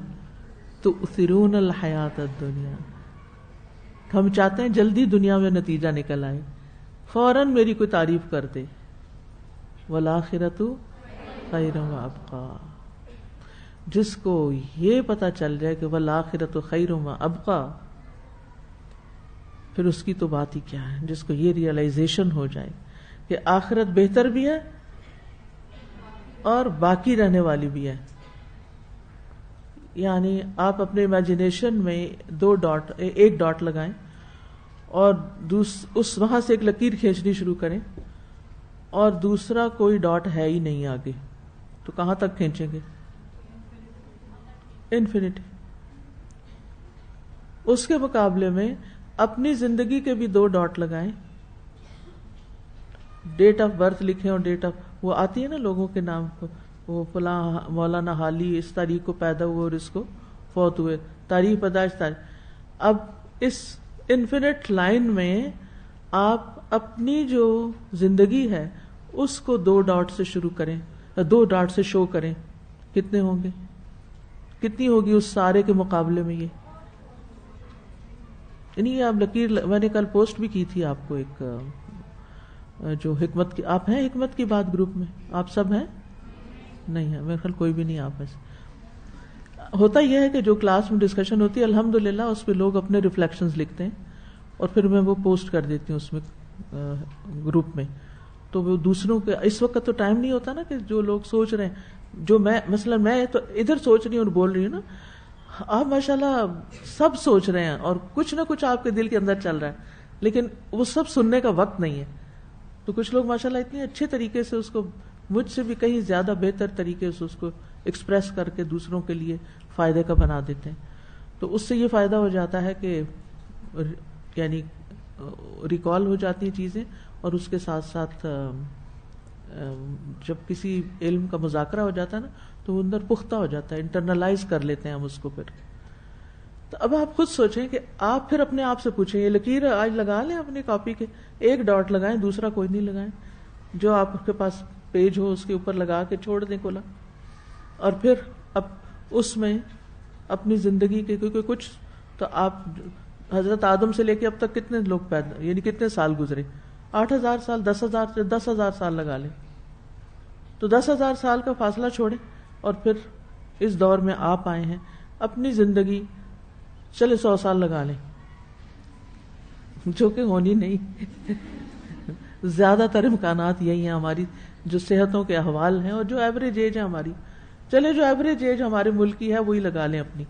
تؤثرون الحیات الدنیا. ہم چاہتے ہیں جلدی دنیا میں نتیجہ نکل آئے, فوراً میری کوئی تعریف کر دے. والآخرۃ خیر وابقی. جس کو یہ پتا چل جائے کہ والآخرۃ خیر وابقی, پھر اس کی تو بات ہی کیا ہے. جس کو یہ ریئلائزیشن ہو جائے کہ آخرت بہتر بھی ہے اور باقی رہنے والی بھی ہے. یعنی آپ اپنے امیجنیشن میں 2 ڈاٹ, ایک ڈاٹ لگائیں اور اس وہاں سے ایک لکیر کھینچنی شروع کریں, اور دوسرا کوئی ڈاٹ ہے ہی نہیں آگے, تو کہاں تک کھینچیں گے؟ انفینٹی. اس کے مقابلے میں اپنی زندگی کے بھی 2 ڈاٹ لگائیں, ڈیٹ آف برتھ لکھیں اور ڈیٹ آف, وہ آتی ہے نا لوگوں کے نام کو, وہ فلاں مولانا حالی اس تاریخ کو پیدا ہوئے اور اس کو فوت ہوئے, تاریخ پیدائش تاریخ. اب اس انفینٹ لائن میں آپ اپنی جو زندگی ہے اس کو 2 ڈاٹ سے شروع کریں, 2 ڈاٹ سے شو کریں. کتنے ہوں گے؟ کتنی ہوگی اس سارے کے مقابلے میں؟ یہ یعنی آپ لکیر, میں نے کل پوسٹ بھی کی تھی آپ کو ایک جو حکمت کی, آپ ہیں حکمت کی بات گروپ میں؟ آپ سب ہیں؟ نہیں ہے میرے خیال کوئی بھی نہیں آپ ایسے. ہوتا یہ ہے کہ جو کلاس میں ڈسکشن ہوتی ہے الحمدللہ اس پہ لوگ اپنے ریفلیکشنز لکھتے ہیں اور پھر میں وہ پوسٹ کر دیتی ہوں اس میں گروپ میں. تو وہ دوسروں کے اس وقت تو ٹائم نہیں ہوتا نا کہ جو لوگ سوچ رہے ہیں, جو میں مثلا میں تو ادھر سوچ رہی ہوں اور بول رہی ہوں نا, آپ ماشاءاللہ سب سوچ رہے ہیں اور کچھ نہ کچھ آپ کے دل کے اندر چل رہا ہے, لیکن وہ سب سننے کا وقت نہیں ہے. تو کچھ لوگ ماشاءاللہ اتنے اچھے طریقے سے اس کو مجھ سے بھی کہیں زیادہ بہتر طریقے سے اس کو ایکسپریس کر کے دوسروں کے لیے فائدے کا بنا دیتے ہیں. تو اس سے یہ فائدہ ہو جاتا ہے کہ یعنی ریکال ہو جاتی ہیں چیزیں, اور اس کے ساتھ ساتھ جب کسی علم کا مذاکرہ ہو جاتا ہے نا تو وہ اندر پختہ ہو جاتا ہے, انٹرنلائز کر لیتے ہیں ہم اس کو. پھر تو اب آپ خود سوچیں کہ آپ پھر اپنے آپ سے پوچھیں, یہ لکیر آج لگا لیں اپنی کاپی کے, ایک ڈاٹ لگائیں, دوسرا کوئی نہیں لگائیں, جو آپ کے پاس پیج ہو اس کے اوپر لگا کے چھوڑ دیں کھلا, اور پھر اب اس میں اپنی زندگی کے کوئی کچھ تو آپ حضرت آدم سے لے کے اب تک کتنے لوگ پیدا یعنی کتنے سال گزرے, 8,000 سال, 10,000 سال لگا لیں تو 10,000 سال کا فاصلہ چھوڑیں اور پھر اس دور میں آپ آئے ہیں. اپنی زندگی چلے 100 سال لگا لیں, جو کہ ہونی نہیں. زیادہ تر امکانات یہی ہیں ہماری جو صحتوں کے احوال ہیں اور جو ایوریج ایج ہے ہماری. چلے جو ایوریج ایج ہمارے ملک کی ہے وہی لگا لیں اپنی,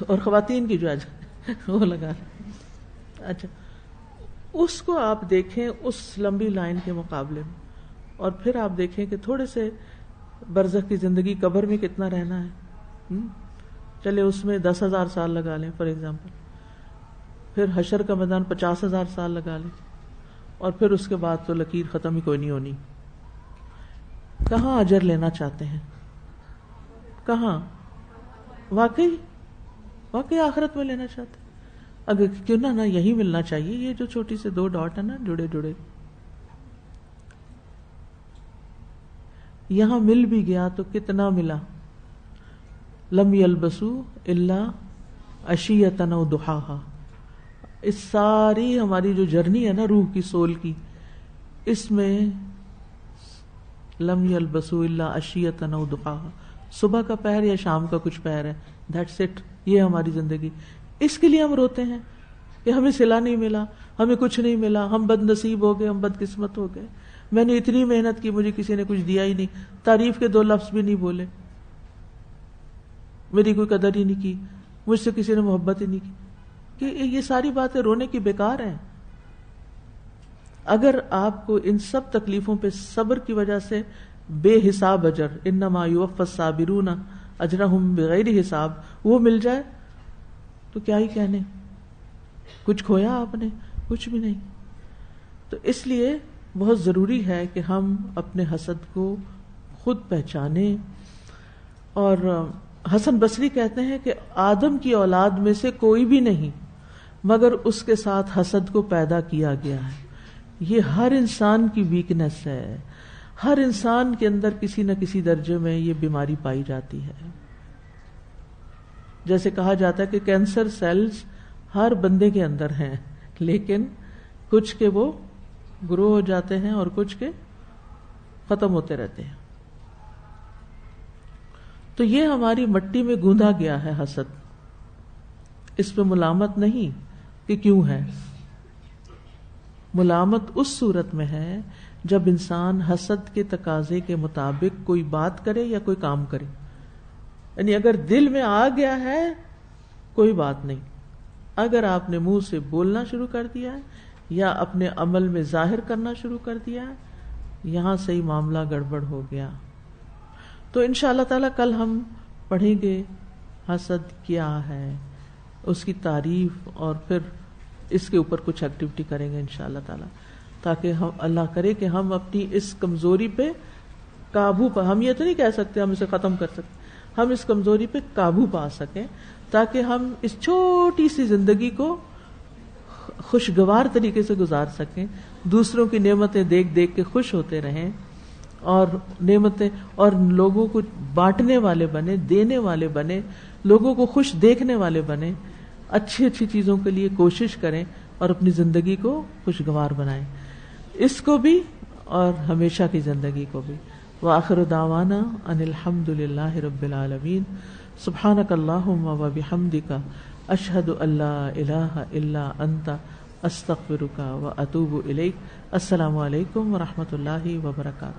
اور خواتین کی جو ہے وہ لگا لیں. اچھا, اس کو آپ دیکھیں اس لمبی لائن کے مقابلے میں, اور پھر آپ دیکھیں کہ تھوڑے سے برزخ کی زندگی قبر میں کتنا رہنا ہے. چلے اس میں 10,000 سال لگا لیں فار ایگزامپل, پھر حشر کا میدان 50,000 سال لگا لیں, اور پھر اس کے بعد تو لکیر ختم ہی کوئی نہیں ہونی. کہاں اجر لینا چاہتے ہیں, کہاں واقعی آخرت میں لینا چاہتے ہیں؟ اگر کیوں نہ یہی ملنا چاہیے, یہ جو چھوٹی سے 2 ڈاٹ ہے نا جڑے جڑے, یہاں مل بھی گیا تو کتنا ملا. لم یلبسوا الا عشیۃ او ضحاہا. اس ساری ہماری جو جرنی ہے نا روح کی سول کی, اس میں لم یلبسوا الا عشیۃ او ضحاہا, صبح کا پہر یا شام کا کچھ پہر ہے, دیٹس اٹ. یہ ہماری زندگی. اس کے لیے ہم روتے ہیں کہ ہمیں صلہ نہیں ملا, ہمیں کچھ نہیں ملا, ہم بد نصیب ہو گئے, ہم بد قسمت ہو گئے, میں نے اتنی محنت کی مجھے کسی نے کچھ دیا ہی نہیں, تعریف کے 2 لفظ بھی نہیں بولے, میری کوئی قدر ہی نہیں کی, مجھ سے کسی نے محبت ہی نہیں کی. کہ یہ ساری باتیں رونے کی بیکار ہیں. اگر آپ کو ان سب تکلیفوں پہ صبر کی وجہ سے بے حساب اجر, انما یوفی الصابرون اجرہم بغیر حساب, وہ مل جائے تو کیا ہی کہنے. کچھ کھویا آپ نے؟ کچھ بھی نہیں. تو اس لیے بہت ضروری ہے کہ ہم اپنے حسد کو خود پہچانیں. اور حسن بصری کہتے ہیں کہ آدم کی اولاد میں سے کوئی بھی نہیں مگر اس کے ساتھ حسد کو پیدا کیا گیا ہے. یہ ہر انسان کی ویکنس ہے, ہر انسان کے اندر کسی نہ کسی درجے میں یہ بیماری پائی جاتی ہے. جیسے کہا جاتا ہے کہ کینسر سیلز ہر بندے کے اندر ہیں, لیکن کچھ کے وہ گرو ہو جاتے ہیں اور کچھ کے ختم ہوتے رہتے ہیں. تو یہ ہماری مٹی میں گوندا گیا ہے حسد. اس پہ ملامت نہیں کہ کیوں ہے, ملامت اس صورت میں ہے جب انسان حسد کے تقاضے کے مطابق کوئی بات کرے یا کوئی کام کرے. یعنی اگر دل میں آ گیا ہے کوئی بات نہیں, اگر آپ نے منہ سے بولنا شروع کر دیا ہے یا اپنے عمل میں ظاہر کرنا شروع کر دیا ہے, یہاں سے ہی معاملہ گڑبڑ ہو گیا. تو انشاءاللہ تعالی کل ہم پڑھیں گے حسد کیا ہے, اس کی تعریف, اور پھر اس کے اوپر کچھ ایکٹیویٹی کریں گے انشاءاللہ تعالی, تاکہ ہم اللہ کرے کہ ہم اپنی اس کمزوری پہ قابو پا, ہم یہ تو نہیں کہہ سکتے ہم اسے ختم کر سکتے, ہم اس کمزوری پہ قابو پا سکیں تاکہ ہم اس چھوٹی سی زندگی کو خوشگوار طریقے سے گزار سکیں, دوسروں کی نعمتیں دیکھ دیکھ کے خوش ہوتے رہیں, اور نعمتیں اور لوگوں کو بانٹنے والے بنے, دینے والے بنے, لوگوں کو خوش دیکھنے والے بنے, اچھی اچھی چیزوں کے لیے کوشش کریں اور اپنی زندگی کو خوشگوار بنائیں, اس کو بھی اور ہمیشہ کی زندگی کو بھی. وآخر دعوانا ان الحمد للہ رب العالمین. سبحانک اللہم وبحمدک اشہد ان لا الہ الا انت استغفرک واتوب الیک. السلام علیکم ورحمۃ اللہ وبرکاتہ.